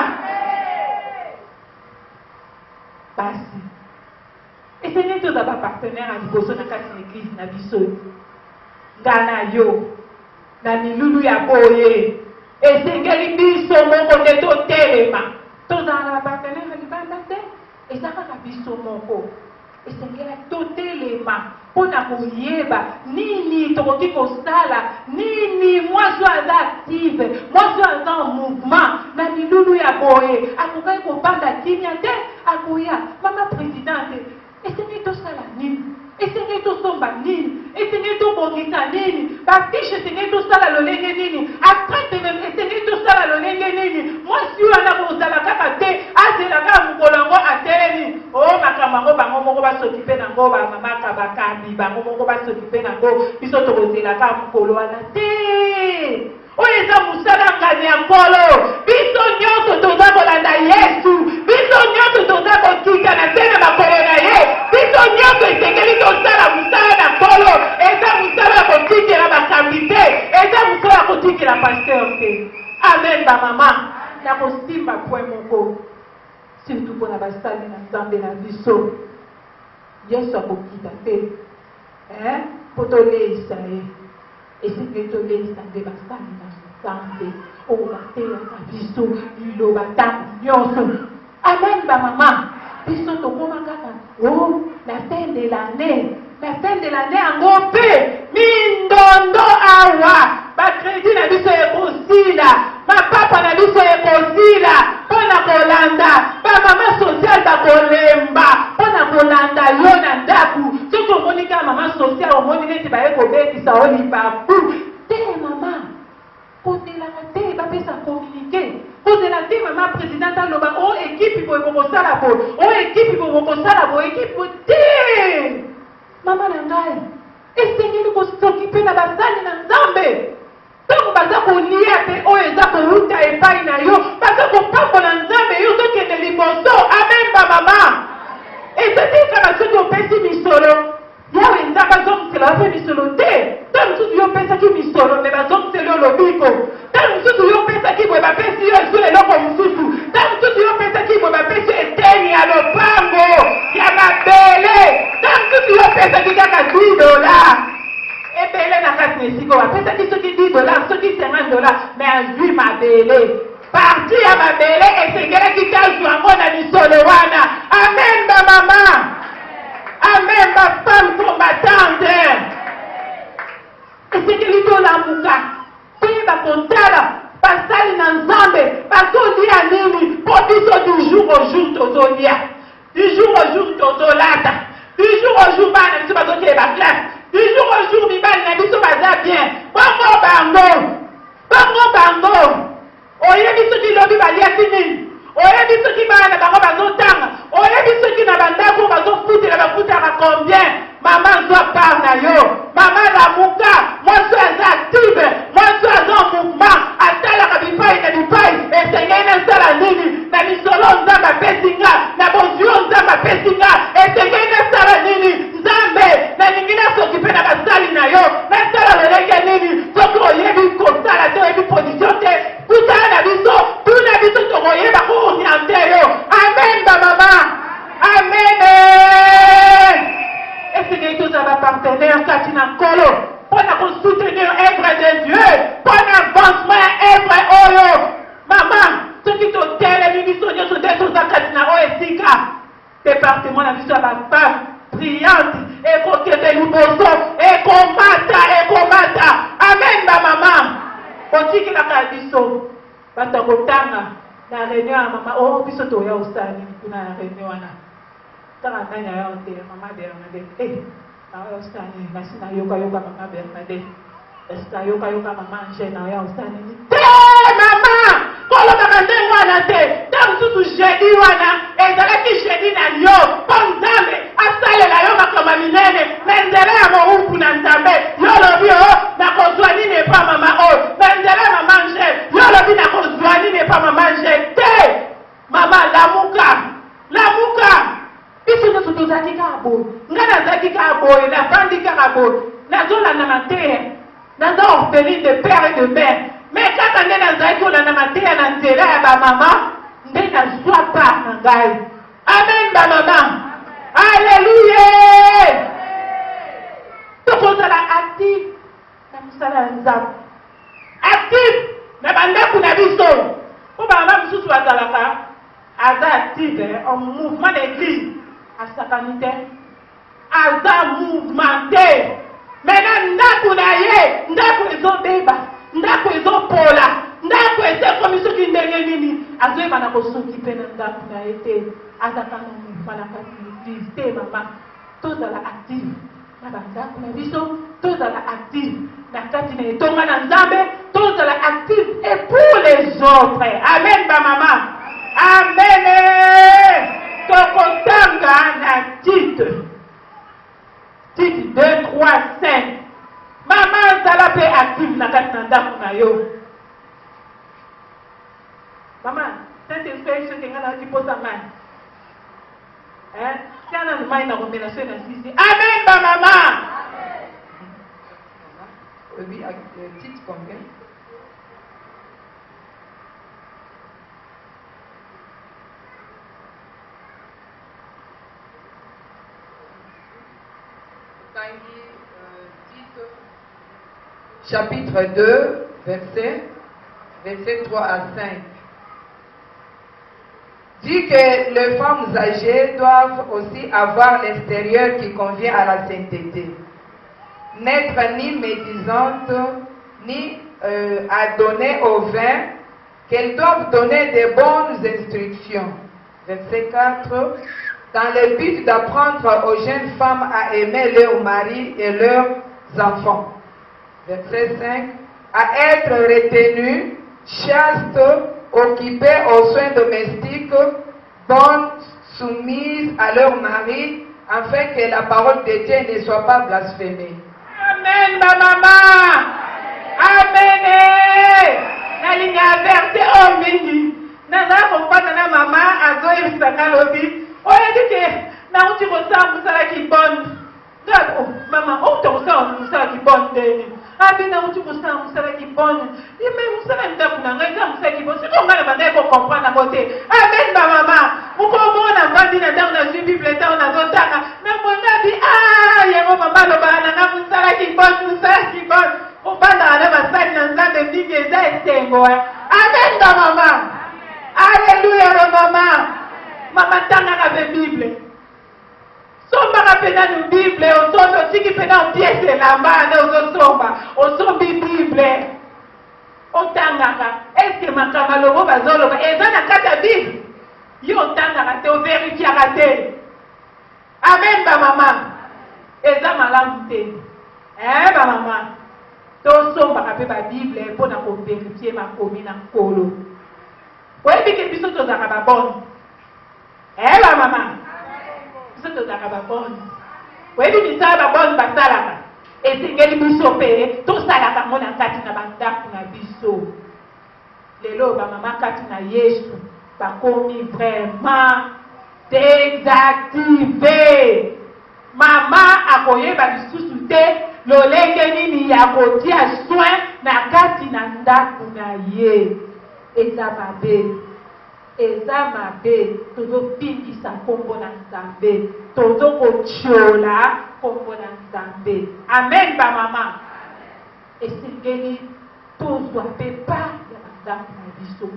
Speaker 3: Basi. Et c'est nous tous nos partenaires à l'église na l'église na biso. Ngana yo. Na milulu ya boye. Et c'est ngeli biso moko de to telema. Tous na partenaire à l'église. Et ça ka biso moko. Et c'est ngela to telema. Pona koyeba nini tokoki kosala nini mwasi aza active mwasi aza en mouvement na milulu ya boye akokai kobanda kimia te akoya mama présidente esengi tosala nini esengi tosomba nini esengi tobongisa nini bafiche esengi tosala lolenge nini atraite meme esengi tosala lolenge nini mwasi wana kozala kaka te azela kaka mokolo yango atelemi o makambo yango bango moko basokipe nango bamamaka bakambi bango moko basokipe nango biso tokozela kaka mokolo wana te oyo eza mosala ngani ya nkolo biso nyonso toza kolanda Yesu biso nyonso toza kokika na se na makolo na ye biso nyonso esengeli tosala mosala na nkolo eza mosala ya kotikela bakambi te eza mosala ya kotikela paster te. Amen bamama na kosimba point moko surtout mpona basali na nzambe na biso Yesu akokita te mpo toleisa ye esengeli toleisa nde basali na nzambe oyo batelaka biso liloba ntango nyonso. Amen bamama biso tokoma kaka la fin de l'année yango mpe mindondo awa bakredi na biso ekosila mapapa na biso ekosila mpona kolanda bamama social bakolemba mpona kolanda yo na ndaku soki omoni kaka mama social omoni neti baye kobetisa o libabu te mama kotelaka te bapesa communiqué ozela te mama président aloba o équipe boye bokosala boye o équipe boye bokosala boye équipe boye te mama na ngai esengeli kosokipe na basali na nzambe ntango baza kolia te oyo eza kowuta epai na yo baza kopambola nzambe yo tokende liboso amen bamama ezali kaka soki opesi misolo yawe nzambe azomisela bape misolo te ntango mosusu yo opesaki misolo me bazomiseli yo lobiko ntango mosusu yo opesaki boye bapesi yo esu eloko mosusu ntango mosusu yo opesaki boye bapesi yo eteni ya lopango ya mabele ntango mosusu yo opesaki kaka $10 ebele na kati na esika bapesaki soki $10 soki $50 me azwi mabele parti ya mabele esengelaki tazwa yango na misolo wana amen bamama amen bafemme combattante esengeli tolamuka toyeba kotala basali na nzambe bazolia nini mpo biso du jour au jour tozolia du jour au jour tozolata du jour au jour bana biso bazokele baklasse du jour au jour mibali na biso baza bien bango bango oyebi soki lobi baliaki nini oyebi soki bana na bango bazotanga oyebi soki na bandako bazofutela bafutaka combien mama zwa part na yo mama lamuka mwasi aza active mwasi aza mouvement atalaka bipai na bipai esengeli nasala nini na misolo nzambe apesi nga na bozio nzambe apesi nga esengeli nasala nini nzambe nalingi nasokipe na basali na yo nasala lolenge nini soki oyebi kosala te oyebi position te kutana na biso tuna biso tokoyeba kooriente yo amen bamama amen esengeli tozala bapartenaire kati na nkolo mpo na kosoutenir œuvre de Dieu mpo na avancement ya œuvre oyo mama soki totelemi biso nyonso nde toza kati na oyo esika département na biso ya bafemme brillante ekokende liboso ekomata amen bamama otikelaka biso bato kotanga na réunion ya mama o biso toya osali kuna na réunion wana tanga nani ayo te mama Bernadette naoya osali nasi nayokayoka mama Bernadette esika yokayoka mama Angèle naoya osali te mama kolobaka ndenge wana te ntango mosusu jeudi wana ezalaki jeudi na yo mpo nzambe asalela yo makambo minene me nzela ya mowumbu na nzambe yo lobi o nakozwa nini epa mama oyo me nzela ya mama Angèle yo lobi nakozwa nini epa mama Angèle te mama lamuka biso nyonso tozalaki kaka boye ngai nazalaki kaka boye navandi kaka boye nazolandama te naza orpheline de père et de mère mais kaka nde nazalaki kolandama te na nzela ya bamama nde nazwa part na ngai amen bamama alleluya tokozala active na mosala ya nzambe active na bandako na biso mpo bamama mosusu bazalaka aza active en mouvement d'église asakani te aza mouvement te mena ndako na ye ndako ezobeba ndako ezopola ndako esekomi soki ndenge nini azoyeba na kosoki mpe na ndako na ye te azaka na mouvement na kati na église te mama tozala active na bandako na biso tozala active na kati na etonga na nzambe tozala active et pour les autres amen bamama amen tokotanga na Tite 2, 3, 5 mama azala mpe active na kati na ndako na yo mama Saint-Esprit soki nga nazaki mposa mai kana mai na komela so na sisi amen bamama
Speaker 6: Tite combien? Chapitre 2, verset 3 à 5. Dit que les femmes âgées doivent aussi avoir l'extérieur qui convient à la sainteté. N'être ni médisantes, ni à donner au vin, qu'elles doivent donner de bonnes instructions. Verset 4. Dans le but d'apprendre aux jeunes femmes à aimer leur mari et leurs enfants. Verset 5. À être retenues, chastes, occupées aux soins domestiques, bonnes, soumises à leur mari, afin que la parole de Dieu ne soit pas blasphémée.
Speaker 3: Amen, ma maman. Amen. Nalinga verse o mingi. Nana comprendre na maman azo yisaka lobi. Oye dike na uti ko sa musala ki bonne. Oh, maman, oh, tu as musala ki bonne deni. Abi na uti ko sa musala ki bonne. Ime musala ndaku na ngai sa musala ki bonne. Si ko ngala bana ko comprendre na côté. Amen, ma maman. Uko mona vandi na ndaku na Bible ta na zotaka. Na mona bi yango mama lo bana na musala ki bonne. Obanda ale basali na nzambe mingi eza esengo. Amen, ma maman. Alléluia, ma maman. Maman tangaka pe Bible. Sombaka pena na Bible, osondo tiki pena piese lamba na ozosomba. Osombi Bible. Otangaka. Est-ce que makama lobo bazoloba eza na kata Bible? Yo otangaka te overifiaka te. Amen, ba maman. Eza malamu te. Ba maman. Tosombaka pe ba Bible mpona koverifie makomi na nkolo. Oyebike biso tozalaka babone. Ba maman. Biso tozalaka babone. Oyebi misala babone basalaka. Esengeli biso mpe tosalaka ngo na kati na bandako na biso. Lelo bamama kati na Yesu bakomi vraiment désactivé. Mama akoyeba lisusu te lolenge nini ya kotia soin na kati na ndako na ye. Eza mabe tozopingisa kombo na Nzambe, tozokotiola kombo na Nzambe. Amen, ba mama. Esengeli tozwa mpe part ya bandako na biso.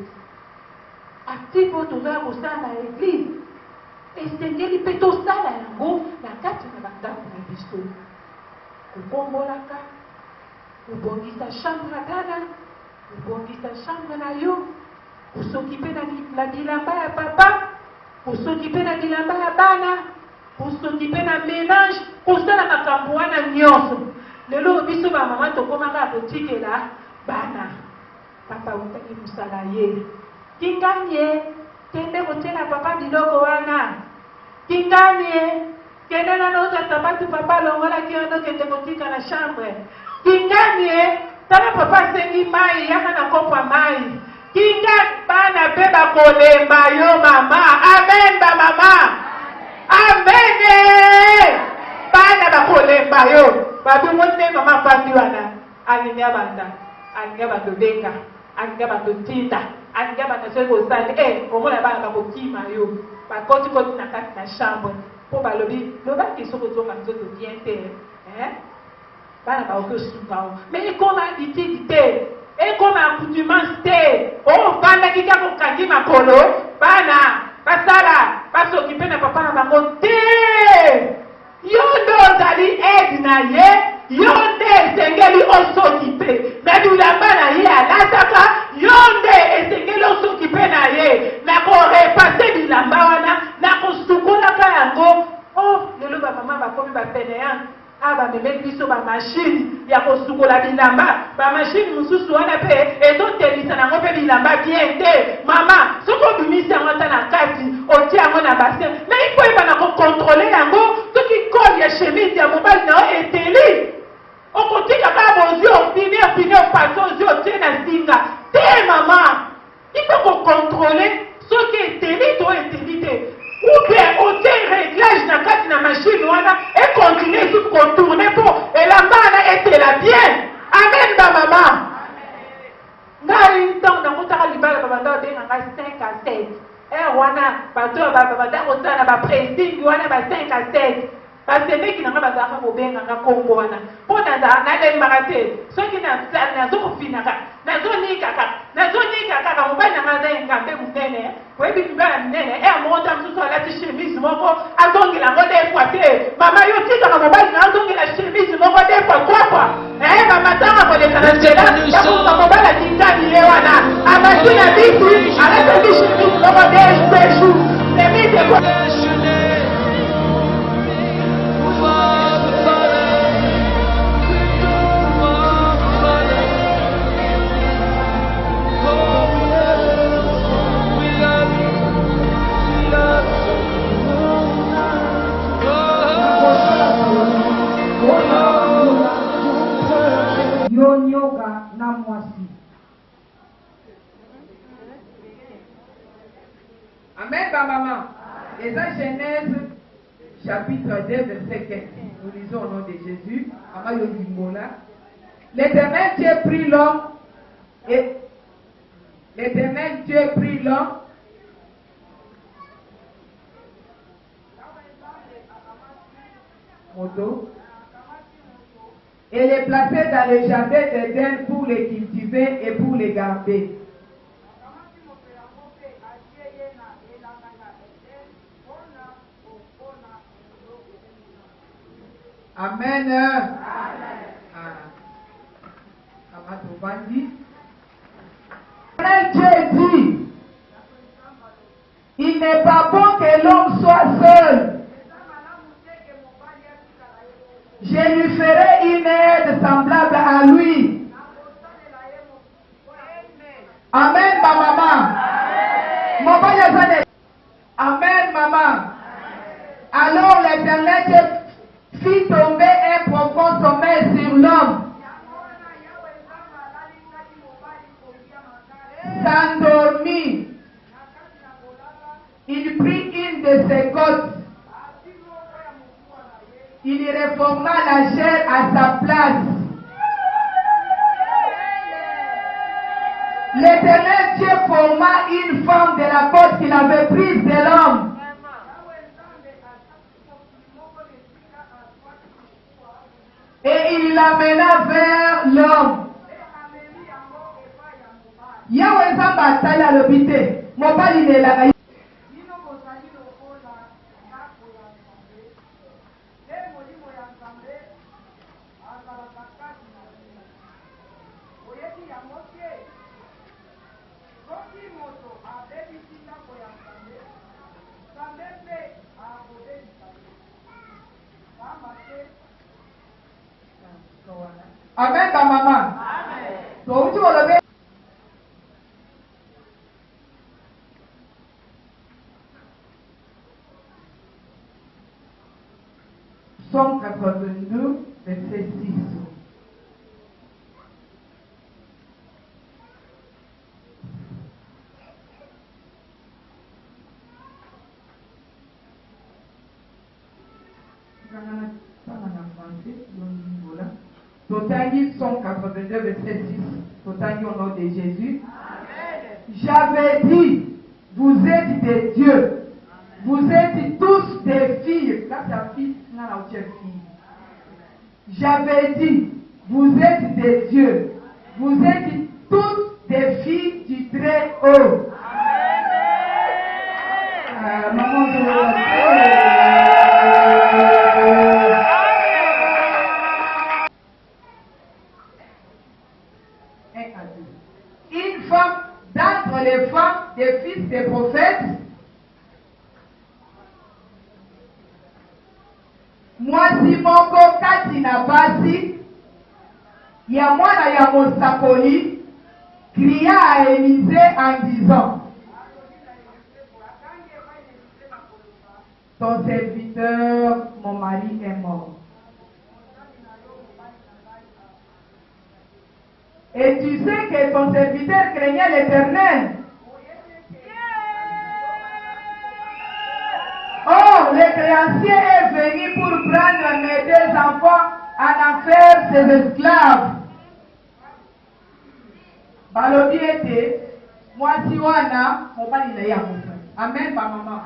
Speaker 3: Atipo tozoya kosala na eglise, esengeli mpe tosala yango na kati na bandako na biso. Kobombolaka, kobongisa chambre ya bana, kobongisa chambre na yo, kosokipe na bilamba ya papa, kosokipe na bilamba ya bana, kosokipe na ménage, kosala makambo wana nyonso. Lelo biso ba mama tokomaka kotikela bana. Papa utaki mosala ye. Kinganye, kende kotiela papa biloko wana. Kinganye, kende na noza sabatu papa longola kiondo kende kotika na chambre. Kinganye, tala papa sengi mai, yaka na kopa mai. Kinga bana beba kolemba yo mama. Amen ba mama. Amen. Bana ba kolemba yo. Babi mwote mama pandi wana. Alinga banda. Alinga bando benga. Alinga bando tinda. Alinga bando seko sali. Omona bana ba kokima yo. Ba koti na kati na chambre. Po balobi. Loba kisoko zonga nzoto bien te. Bana ba okosuka. Mais comment dit-il? Et comme accoutumance te, oh bana kika ko kandi makolo, bana basala basokipe na papa na bango te. Yondo zali aide na ye, yonde esengeli osokipe. Na bilamba na ye alataka, yonde esengeli osokipe na ye. Na ko repasser bilamba wana, na ko sukola ka yango. Oh, lelo ba mama ba komi ba peneyan. Aba meme biso ba machine ya kosukola bilamba, ba machine mususu wana pe ezotelisa nango pe bilamba bien te. Mama, soko bimisi yango ta na kati, otia yango na bassin. Mais il faut eba na ko contrôler yango, soki col ya chemise ya mobali na o eteli. Okotika ba bozi opine pato ozi otie na singa. Te mama, il faut ko contrôler soki eteli to eteli te. Ou bien on tient réglage na kati na machine wana et continuer sur contourner pour et la bana était la bien. Amen ba maman. Ngari temps na kotaka libala ba banda de nga 5 à 7. Wana bato ba banda kotana ba pressing wana ba 5 à 7. Parce que meki na ba zaka ko benga nga kombo wana. Pona za na le marate. Soki na zo finaka. Na zo nika ka mobali na maza ngambe munene. Webi mbala munene monta msusu alati chemise moko azongela ngo des fois te. Mama yo tika ka mobali na azongela chemise moko des fois quoi. Mama tanga ko le kana tela. Ka mobali tikani ye wana. Amaki na bitu alati chemise moko des jours. Les mite ko Yonyoka na mwasi. Amen, maman. Et ça, Genèse, chapitre 2, verset 15. Nous lisons au nom de Jésus. L'Éternel Dieu prit l'homme et l'Éternel Dieu prit l'homme. Et les placer dans le jardin d'Éden pour les cultiver et pour les garder. Amen. Dieu dit, il n'est pas bon que l'homme soit seul. Je lui ferai une aide semblable à lui. Amen, ma maman. Amen, maman. Alors l'Éternel fit tomber un profond sommeil sur l'homme. S'endormit. Il prit une de ses côtes. Il réforma la chair à sa place. L'Éternel Dieu forma une femme de la côte qu'il avait prise de l'homme. Et il l'amena vers l'homme. Yahweh Zamba Taya l'obité. Mobali de la gaïa. Amen, ta maman. Donc, tu vas lever. Psaume 82, verset 6. Totangi 182, verset 6. Totangi au nom de Jésus. J'avais dit, vous êtes des dieux. Vous êtes tous des filles. Là, ta fille, là, tu es fille. J'avais dit, vous êtes des dieux. Vous êtes toutes des filles du Très-Haut. Maman, une femme d'entre les femmes des fils des prophètes, mwasi moko kati na basi ya mwana ya mosakoli cria à Élisée en disant, ton serviteur, mon mari est mort. Et tu sais que ton serviteur craignait l'Éternel. Oh, le créancier est venu pour prendre mes deux enfants en faire ses esclaves. Balobi était, moi si wana, on va lui dire amen, ma maman.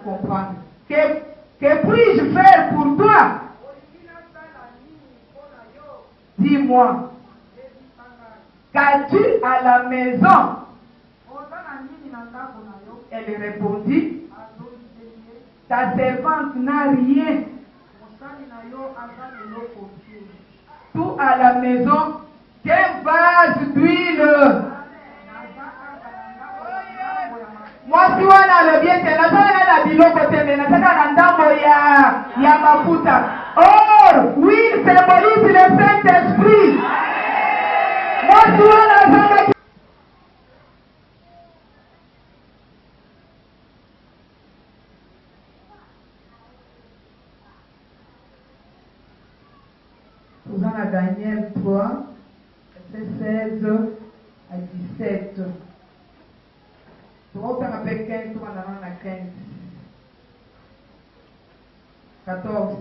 Speaker 3: Comprendre. Que puis-je faire pour toi? Dis-moi, qu'as-tu à la maison? Elle répondit, ta servante n'a rien. Tout à la maison, qu'un vase d'huile. Moi, si on a le bien, c'est la biloko teme, na saka ndambo ya mafuta. Or, oui, symbolise le Saint-Esprit. Moi, si on a le Nous avons Daniel 3, verset 16 à 17. Nous avons avec 15, nous avons 15. 14.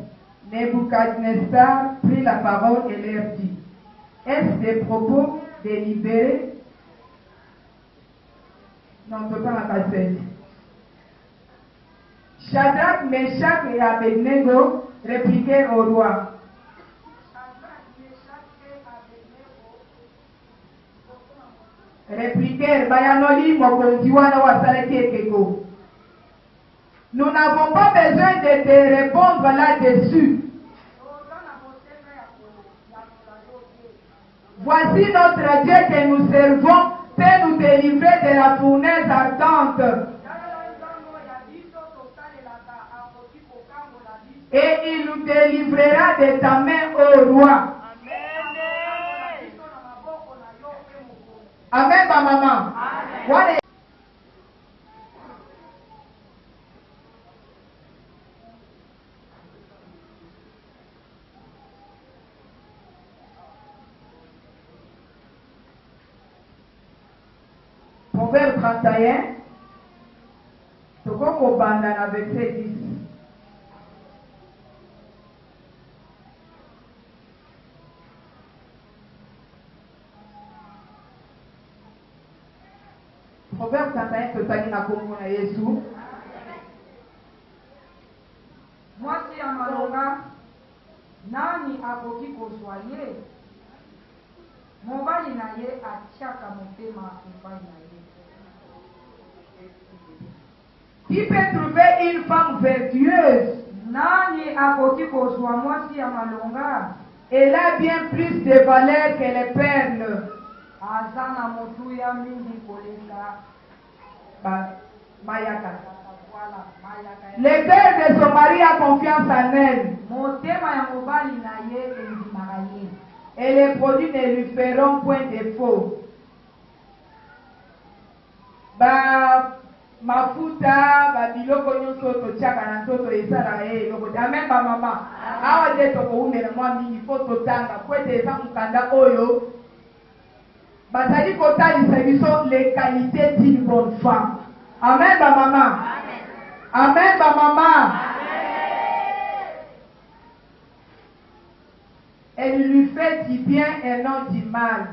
Speaker 3: Nebuchadnezzar prit la parole et leur dit: est-ce des propos délibérés? Non, on ne peut pas la passer. Shadrach, Meshach et Abednego répliquèrent au roi: Bayanoli Mokondiwana Wasaleki Ekeko. Nous n'avons pas besoin de te répondre là-dessus. Voici notre Dieu que nous servons peut nous délivrer de la fournaise ardente. Et il nous délivrera de ta main, ô roi. Amen, ma maman. Amen. Proverbe 31, Tokoko Bandana, verset 10. Proverbe 31, totali na Kongo na Yesu.
Speaker 7: Mwasi ya malonga, nani akoki kozwa ye? Mobali na ye atiaka motema epai na ye.
Speaker 3: Qui peut trouver une femme vertueuse?
Speaker 7: Nani akoki kozwa mwasi ya malonga?
Speaker 3: Elle a bien plus de valeur que les perles.
Speaker 7: Azana motuya mingi koleka
Speaker 3: Mayaka.
Speaker 7: voilà mayaka.
Speaker 3: Le père de son mari a confiance en elle.
Speaker 7: Motema ya mobali na ye endimaka ye.
Speaker 3: Et les produits ne lui feront point défaut. Mafuta, biloko nyonso totiaka na nzoto esala ye eloko. Amen, ba mama. Awa nde tokoumela mwa mingi fo totanga po ete eza mokanda oyo bazali kotalisa biso les qualités d'une bonne femme. Amen, ba mama. Amen, ba mama. Elle lui fait du bien et non du mal.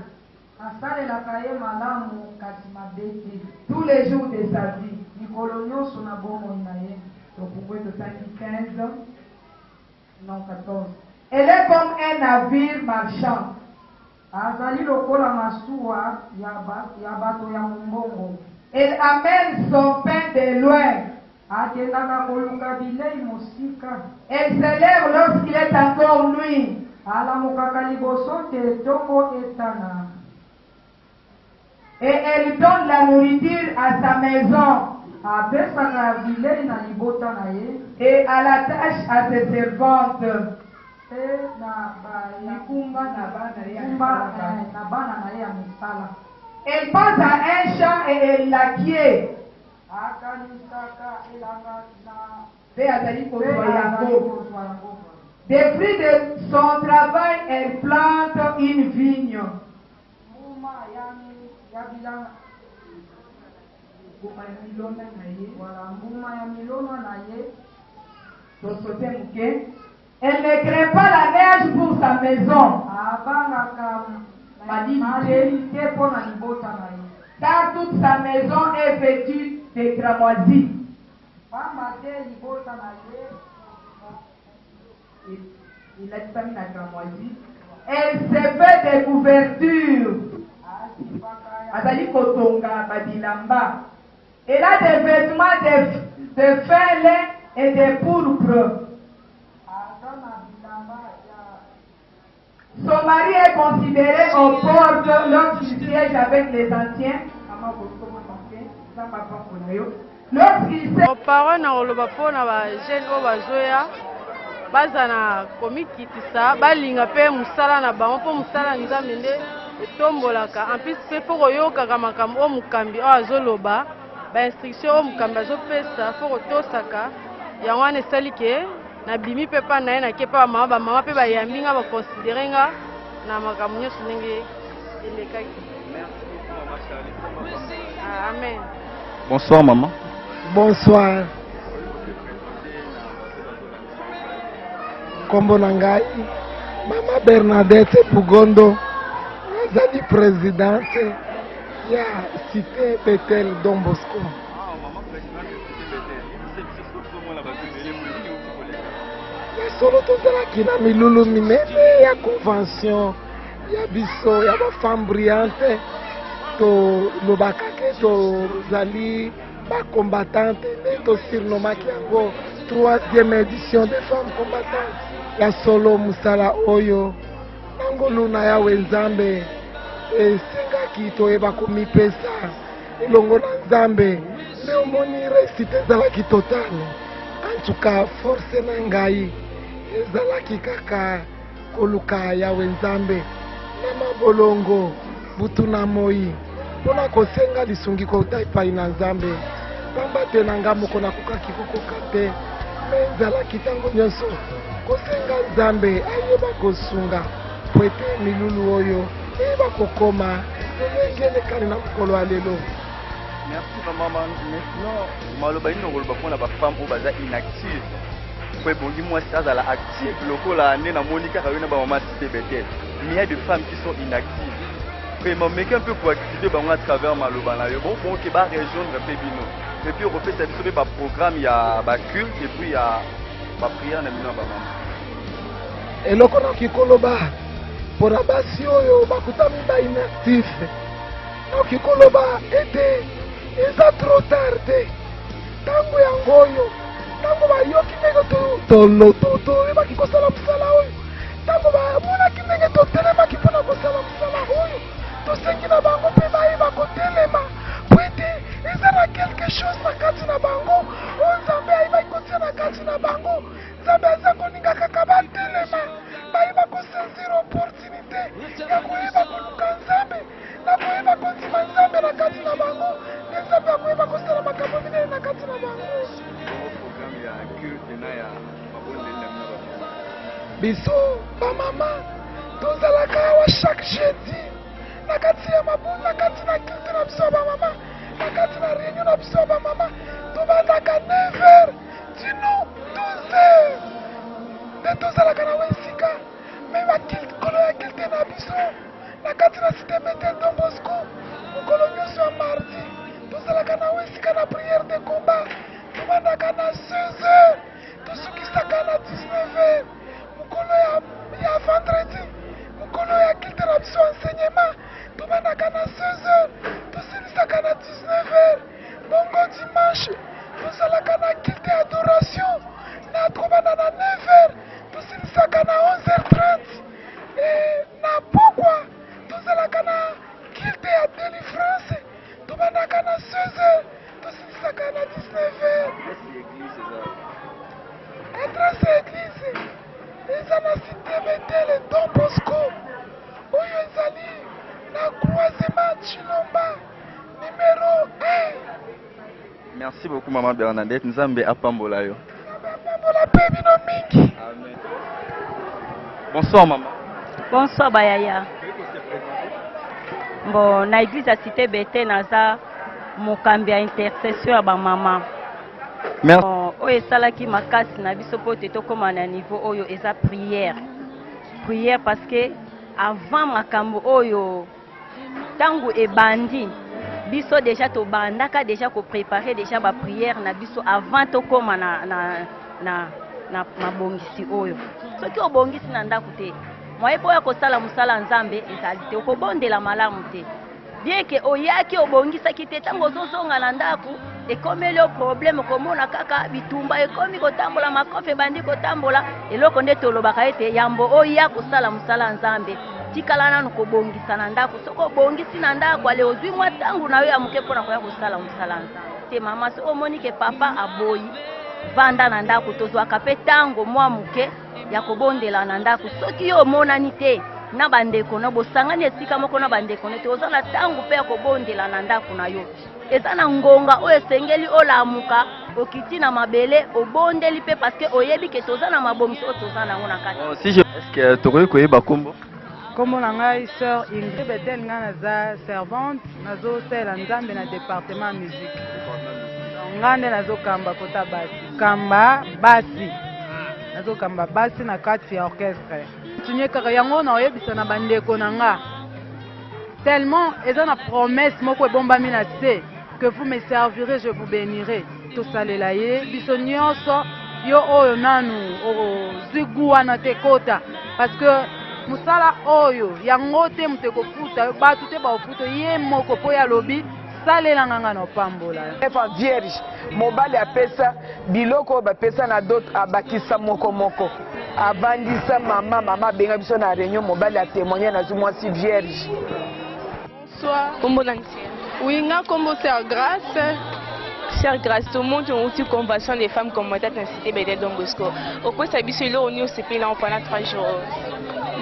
Speaker 7: Asalelaka ye malamu kati mabe te.
Speaker 3: Tous les jours de sa vie.
Speaker 7: Mikolo nyonso na bomoi na ye.
Speaker 3: Topungue totali 15, non 14. Elle est comme un navire marchand.
Speaker 7: Azali lokola masuwa ya bato ya mombongo.
Speaker 3: Elle amène son pain de loin.
Speaker 7: Akendaka koluka bilei mosika.
Speaker 3: Elle se lève lorsqu'il est encore nuit.
Speaker 7: Alamukaka liboso te tongo etana.
Speaker 3: Et elle donne la nourriture à sa maison.
Speaker 7: Apesaka bilei na libota na ye.
Speaker 3: Et à la tâche à ses servantes. Elle passe à un champ et elle l'acquiert. Des fruits de son travail, elle plante une vigne. Elle ne craint pas la neige pour sa maison. Car toute sa maison est vêtue de cramoisis. Il a dit la cramoisie. Elle se fait des couvertures. Azali kotonga badilamba. Elle a des vêtements de fin lin et de pourpre. Son mari est considéré au port lorsqu'il siège avec les anciens. Lorsqu'il s'est...
Speaker 8: Parole na oloba pona ba jeune o bazoya bazana komikitisa balinga pe musala na bango po musala nzambe nde etombolaka en plus pe foko yokaka makambo o mukambi o azoloba ba instruction o mukambi azopesa foko tosaka yango wana esali ke na bimi pe pa na ye na ke pa ba mama pe ba yambi nga ba considérer nga na makambo nyonso ndenge elekaki. Amen.
Speaker 9: Bonsoir maman.
Speaker 10: Bonsoir. Kombo na ngai Mama Bernadette Pugondo, nazali présidente ya Cité Bethel Don Bosco. Ya solo tozalaki na milulu minene ya convention ya biso ya bafemme brillante tolobaka ke tozali bacombattante nde tosirnomaki yango 3e édition des femmes combattantes. Ya solo musala oyo nangolu na yawe nzambe esengaki toyeba komipesa elongo na nzambe nde omoni resite ezalaki totale. Antuka force na ngai ezalaki kaka koluka yawe nzambe na mabolongo butu na moi mpona kosenga lisungi kouta epai na nzambe pamba te na nga moko nakokaki kokoka te me ezalaki ntango nyonso kosenga nzambe ayeba kosunga po ete milulu oyo eyeba kokoma lolenge elekani na mokolo ya lelo.
Speaker 9: Merci maman. Maintenant maloba ino koloba mpona bafemme oyo baza inactive po ebongi mwasi azala active lokola nde namoni kaka yo na bamama Cité Bethel. Mais il y a des femmes qui sont inactives. Vraiment, mais un peu pour activer à travers maloba na yo bon pour que ba rejoindre pe bino. Et puis on refait ça sur ba programme il y a ba culte et puis il y a ba prière na bino ba mama.
Speaker 10: Eloko na kikoloba pona basi oyo bakutami ba inactif. Na kikoloba ete eza trop tard. Tango yango oyo tango bayoki ndenge toyebaki kosala mosala oyo tango bamonaki ndenge totelemaki mpona kosala mosala oyo tosengi na bango mpe bayeba kotelema po ete eza na quelque chose na kati na bango oyo nzambe ayebaki kotia na kati na bango. Nzambe aza koninga kaka batelema bayeba kosaisir opportunité ya koyeba koluka nzambe na koyeba kondima nzambe na kati na bango nde nzambe akoyeba kosala makambo minene na kati na bango. Biso bamama tozalaka awa chaque jeudi na kati ya mabu na kati na kilte na biso ya bamama na kati na réunion na biso ya bamama tobandaka 9h tino 12h nde tozalaka na wesika me bakolo ya kilte na biso na kati na Cité Bethel Don Bosco mokolo nyonso ya mardi tozalaka na wesika na prière de combat tobandaka na 16h tosukisaka na 19h. Mukolo ya vendredi mukolo ya kilte na biso enseignement tobandaka na 16h tosilisaka na 19h. Bongo dimanche tozalaka na kilte adoration na tobanda na 9h tosilisaka na 11h30. Na pokwa tozalaka na kilte ya délivrance tobandaka na 16h tosilisaka na 19h. Adresse église eza na Cité Bethel Don Bosco oyo ezali na croisement Chilomba numéro 1.
Speaker 9: Merci beaucoup maman Bernadette. Nzambe apambola yo.
Speaker 10: Apambola pe bino mingi.
Speaker 9: Amen. Bonsoir maman.
Speaker 11: Bonsoir bayaya. Bon na église ya Cité Bethel naza mokambi ya intercession ya ba mama.
Speaker 9: Merci.
Speaker 11: Oyo esalaki makasi na biso po te tokoma na niveau oyo eza prière. Prière parce que avant makambo oyo tango ebandi biso déjà tobandaka déjà ko préparer déjà ba prière na biso avant tokoma na mabongisi oyo. Soki obongisi na ndako te moye po ya kosala musala nzambe ezali te okobondela malamu te. Bien que oyaki obongisaki te tango ozozonga na ndako ekomeli o problème komona kaka bitumba ekomi kotambola makofe bandi kotambola eloko nde tolobaka ete yambo oya kosala musala nzambe tikala nanu kobongisa na ndako soko bongisi na ndako ale ozwi mwa tangu na yo ya moke mpona koya kosala musala nzambe te mama soko omoni ke papa aboyi vanda na ndako tozwaka pe tango mwa moke ya kobondela na ndako soki yo omonani te na bandeko na bosangani esika moko na bandeko nete oza na tango pe ya kobondela na ndako na yo eza na ngonga oyo esengeli olamuka okiti na mabele obondeli pe parce que oyebi ke toza na mabomisi oyo toza nango na kati.
Speaker 9: Si je est-ce que tokoki koyeba kombo?
Speaker 12: Kombo na ngai sœur Ingrid Betel nga naza servante nazosala nzambe na département musique. Nga nde nazokamba kota basi kamba basi nazokamba basi na kati ya orchestre tunye kaka yango na oyebisa na bandeko na nga tellement eza na promesse moko ebombami na se que vous me servirez je vous bénirai tosalela ye biso nyonso yo oyo nanu ozwi gu wana te kota parce que musala oyo yango te moto ekofuta bato te baofuta ye moko mpo ya lobi salela nganga na opambola
Speaker 13: efa vierge mobali apesa biloko bapesa na d'autres abakisa moko moko avandisa mama benga biso na réunion mobali a témoigné na mwasi vierge.
Speaker 14: Bonsoir. Kombo nantia. Oui, nga kombo Sœur Grâce. Sœur Grâce, tout le monde a une convention des femmes comme moi dans la cité Bédé Don Bosco. Au point ça biso là on est au CP là pendant 3 jours.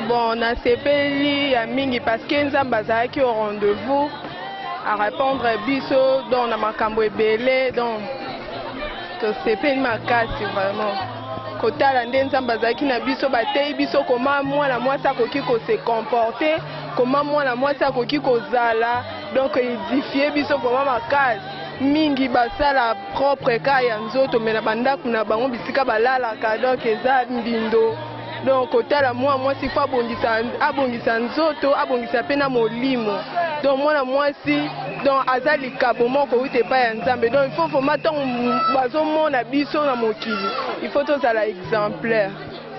Speaker 14: Bon, na CP ya mingi parce que nzamba za ki au rendez-vous à répondre biso dans na makambo ebele donc to CP makasi vraiment. Kotala nde nzamba za ki na biso batei biso comment mwana mwasi akoki ko se comporter, comment mwana mwasi akoki kozala donc édifier biso vraiment makasi. Mingi basala propre ka ya nzoto mena bandako na bango bisika balalaka donc eza mbindo donc kotala mwasi fa abongisa nzoto abongisa pe na molimo donc mwana mwasi donc aza likabo moko uti epai ya nzambe donc il faut vraiment ntango bazomona biso na mokili il faut tozala exemplaire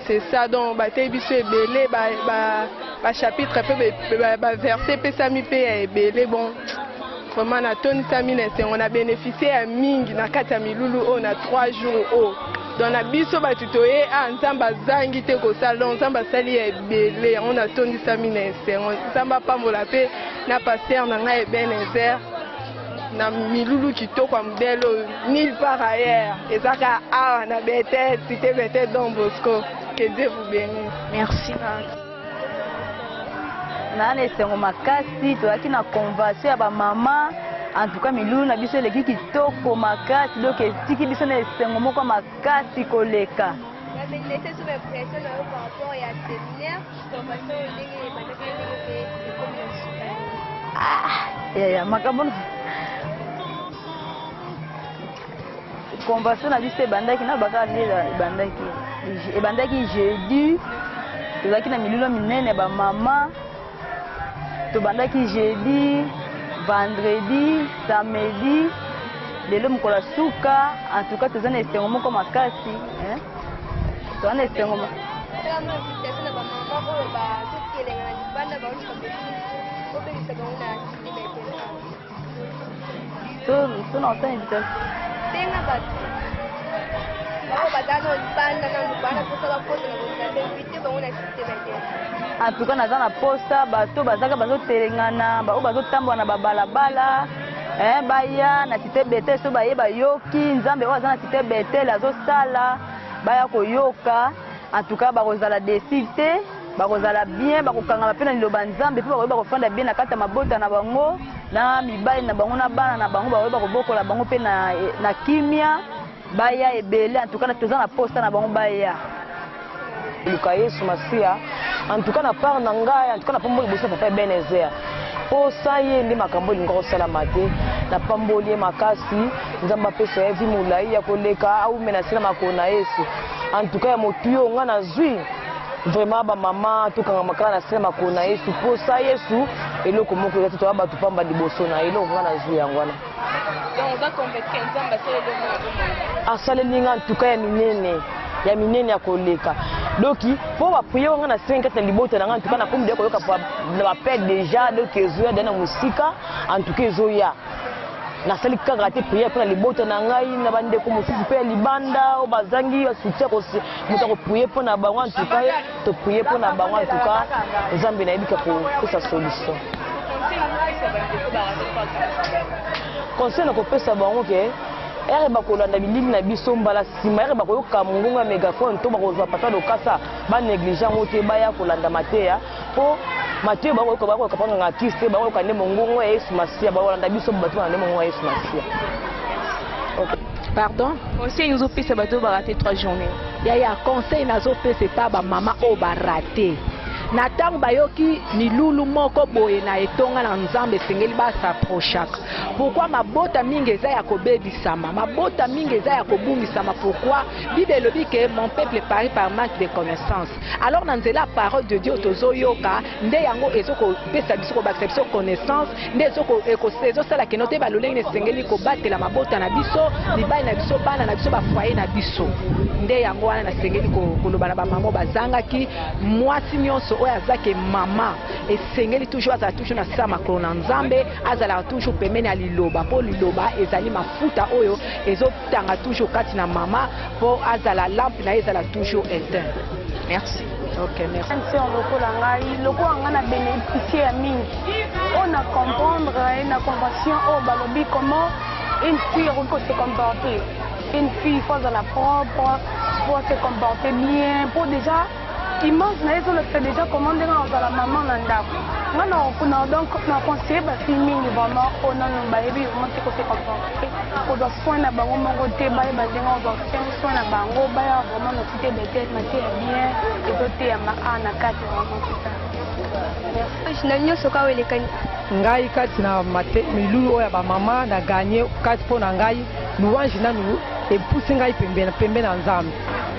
Speaker 14: c'est ça donc batei biso ebele bachapitre mpe baverse epesami mpe ya ebele bon vraiment na toni sami na on a bénéficié à mingi na kati ya milulu o na 3 jours o donc na biso batu toye nzamba zangi te kosala donc nzamba sali ya ebele on a toni sami na nzamba pambola pe na pasteur na ngai Ebenezer na milulu kitoko modèle nulle part ailleurs ezaka awa na Bethel cité Bethel Don Bosco que Dieu vous bénisse.
Speaker 11: Merci. Na esengo makasi toyaki na convention ya bamama en tout cas milulu na biso eleki kitoko makasi donc etiki biso na esengo moko makasi koleka makambo convention na biso ebandaki na bakala nde ebandaki jeudi tozalaki na milulu minene ya bamama tobandaki jeudi, vendredi, samedi, lelo mokolo suka, en tout cas toza na esengo moko makasi, toza na esengo so na ota invitation.
Speaker 15: Tenga bato. Bako badano libanda na lubana posa baposa na bozala invité bango na cité Bethel.
Speaker 11: En tout cas naza na posta bato bazaka bazotelengana bao bazotambola na babalabala baya na cité Bethel so bayeba yoki nzambe oyo aza na cité Bethel azosala baya koyoka en tout cas bakozala décide te bakozala bien bakokangama mpe na liloba nzambe mpe bakoyeba kofanda bien na kati ya mabota na bango na mibali na bango na bana na bango bakoyeba kobokola bango mpe na kimia baya ebele en tout cas toza na posta na bango baya luka Yesu Masia en tout cas na part na ngai en tout cas na pamboli boso papa Ebenezer po saye ndi makambo linga kosala mate na pamboli makasi nzamba pesa ya vi mulai ya koleka au menasina makona Yesu en tout cas ya motuyo nga na zwi vraiment ba mama tukanga makala na sema makona Yesu po sa Yesu eloko moko ya to ba tupamba liboso na eloko nga na zwi yango wana
Speaker 14: donc za convaincre nzamba sele do
Speaker 11: asale linga en tout cas ya minene ya koleka donc po ba prier nga na 5 na libota na nga en tout cas na kombe de koyoka na ba père déjà donc ezoya dana musika en tout cas ezoya na sali kaka te prier pour libota na ngai na bande ko mususu pe libanda o bazangi soutien ko muta ko prier pour na bango en tout cas to prier pour na bango en tout cas nzambe na yebika ko sa solution conseil na ko pesa bango ke ere bakolanda bilili na biso mbala sima ere bakoyoka mungunga megaphone to bakozwa pata lokasa ba négligent mote baya kolanda mateya po mateya bakoyoka panga ngakiste bakoyoka nde mungunga Yesu Masia bakolanda biso bato na nde mungunga Yesu Masia. Okay.
Speaker 16: Pardon?
Speaker 14: Conseil nous opère bateau va rater 3 journées.
Speaker 16: Ya conseil nazo pese pa ba mama o ba rater. Na tango bayoki milulu moko boye na etonga na nzambe sengeli ba s'approchaka. Pourquoi mabota mingi eza ya kobebisama, mabota mingi eza ya kobungisama? Pourquoi Bible lobi que mon peuple périt par manque de connaissance. Alors dans la parole de Dieu tozoyoka nde yango ezoko pesa biso ko bakisa biso connaissance, nde ezoko ekosezo sala ke note balolenge sengeli ko batela mabota na biso, libali na biso bana na biso ba foyer na biso. Nde yango wana na sengeli ko koloba na ba mama bazangaki mwasi nyonso oyo azake mama esengeli toujours azala toujours na sama makolo nzambe azala toujours pembeni ya liloba po liloba ezali mafuta oyo ezotanga toujours kati na mama po azala lampe na ezala toujours éteint.
Speaker 14: Merci.
Speaker 16: Ok, merci.
Speaker 17: Lokola ngai na bénéficier ya mingi on a comprendre na convention au balobi comment une fille peut se comporter. Une fille faut la propre, faut se comporter bien, pour déjà image na ezo le fait déjà comment ndenge ozala maman na ndako nga na donc na conseiller bafille mingi vraiment ona no bayebi vraiment te se comporter kozwa soin na bango moko te bayeba ndenge ozwa soin na bango baya vraiment na cité Bethel na te bien ezoteyama na kati vraiment tout
Speaker 15: na nyonso ka welekani
Speaker 18: ngai kati na milulu oyo ya bamama na ganye kati mpo na ngai louange nanu epusi ngai pembe na nzambe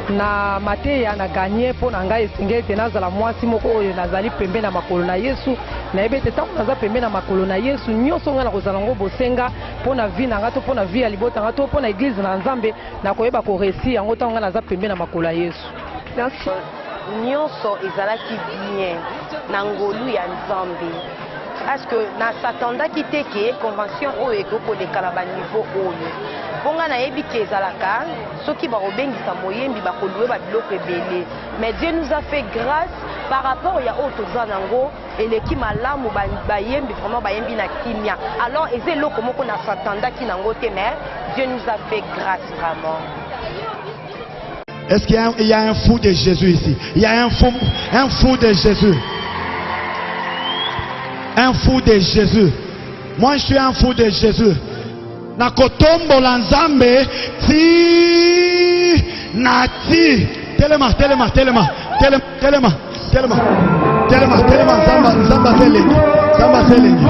Speaker 18: na mateya na ganye mpo na ngai esengeli te nazala mwasi moko oyo nazali pembe na makolo na Yesu nayebi ete ntango naza pembe na makolo na Yesu nyonso ngai nakozala yango bosenga mpo na vie na ngai to mpo na vie ya libota ngai to mpo na eglize na nzambe nakoyeba koresi yango ntango ngai naza pembe na makolo ya Yesu.
Speaker 19: Nyonso ezalaki bien na ngolu ya nzambe parce que na satandaki te ke convention oyo ekokoleka na baniveau oyo bonga nayebi ke ezalaka soki bakobengisa moyembi bakoluwe babiloko ebele mais Dieu nous a fait grâce par rapport ya oyo toza nango eleki malamu bayembi vraiment bayembi na kimia alors eza eloko moko na satandaki nango te mais Dieu nous a fait grâce vraiment.
Speaker 20: Est-ce qu'il y a un fou de Jésus ici? Il y a un fou de Jésus. Un fou de Jésus. Moi, je suis un fou de Jésus. Nakotombo lanzambe ti nati. Telema zamba selengi.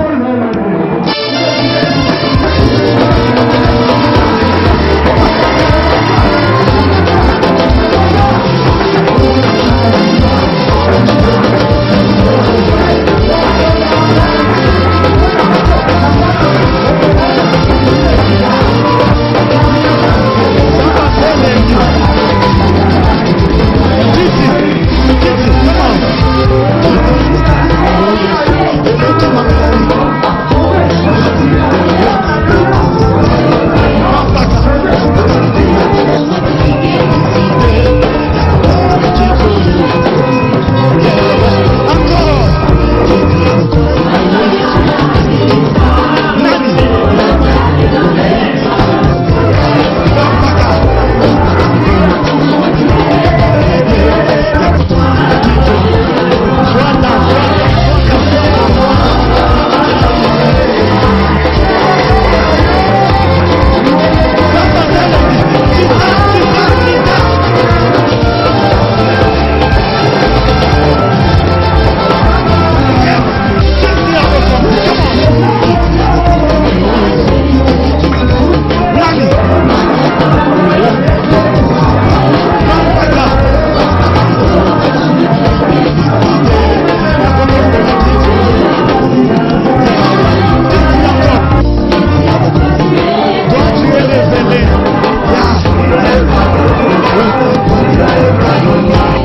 Speaker 10: Yeah.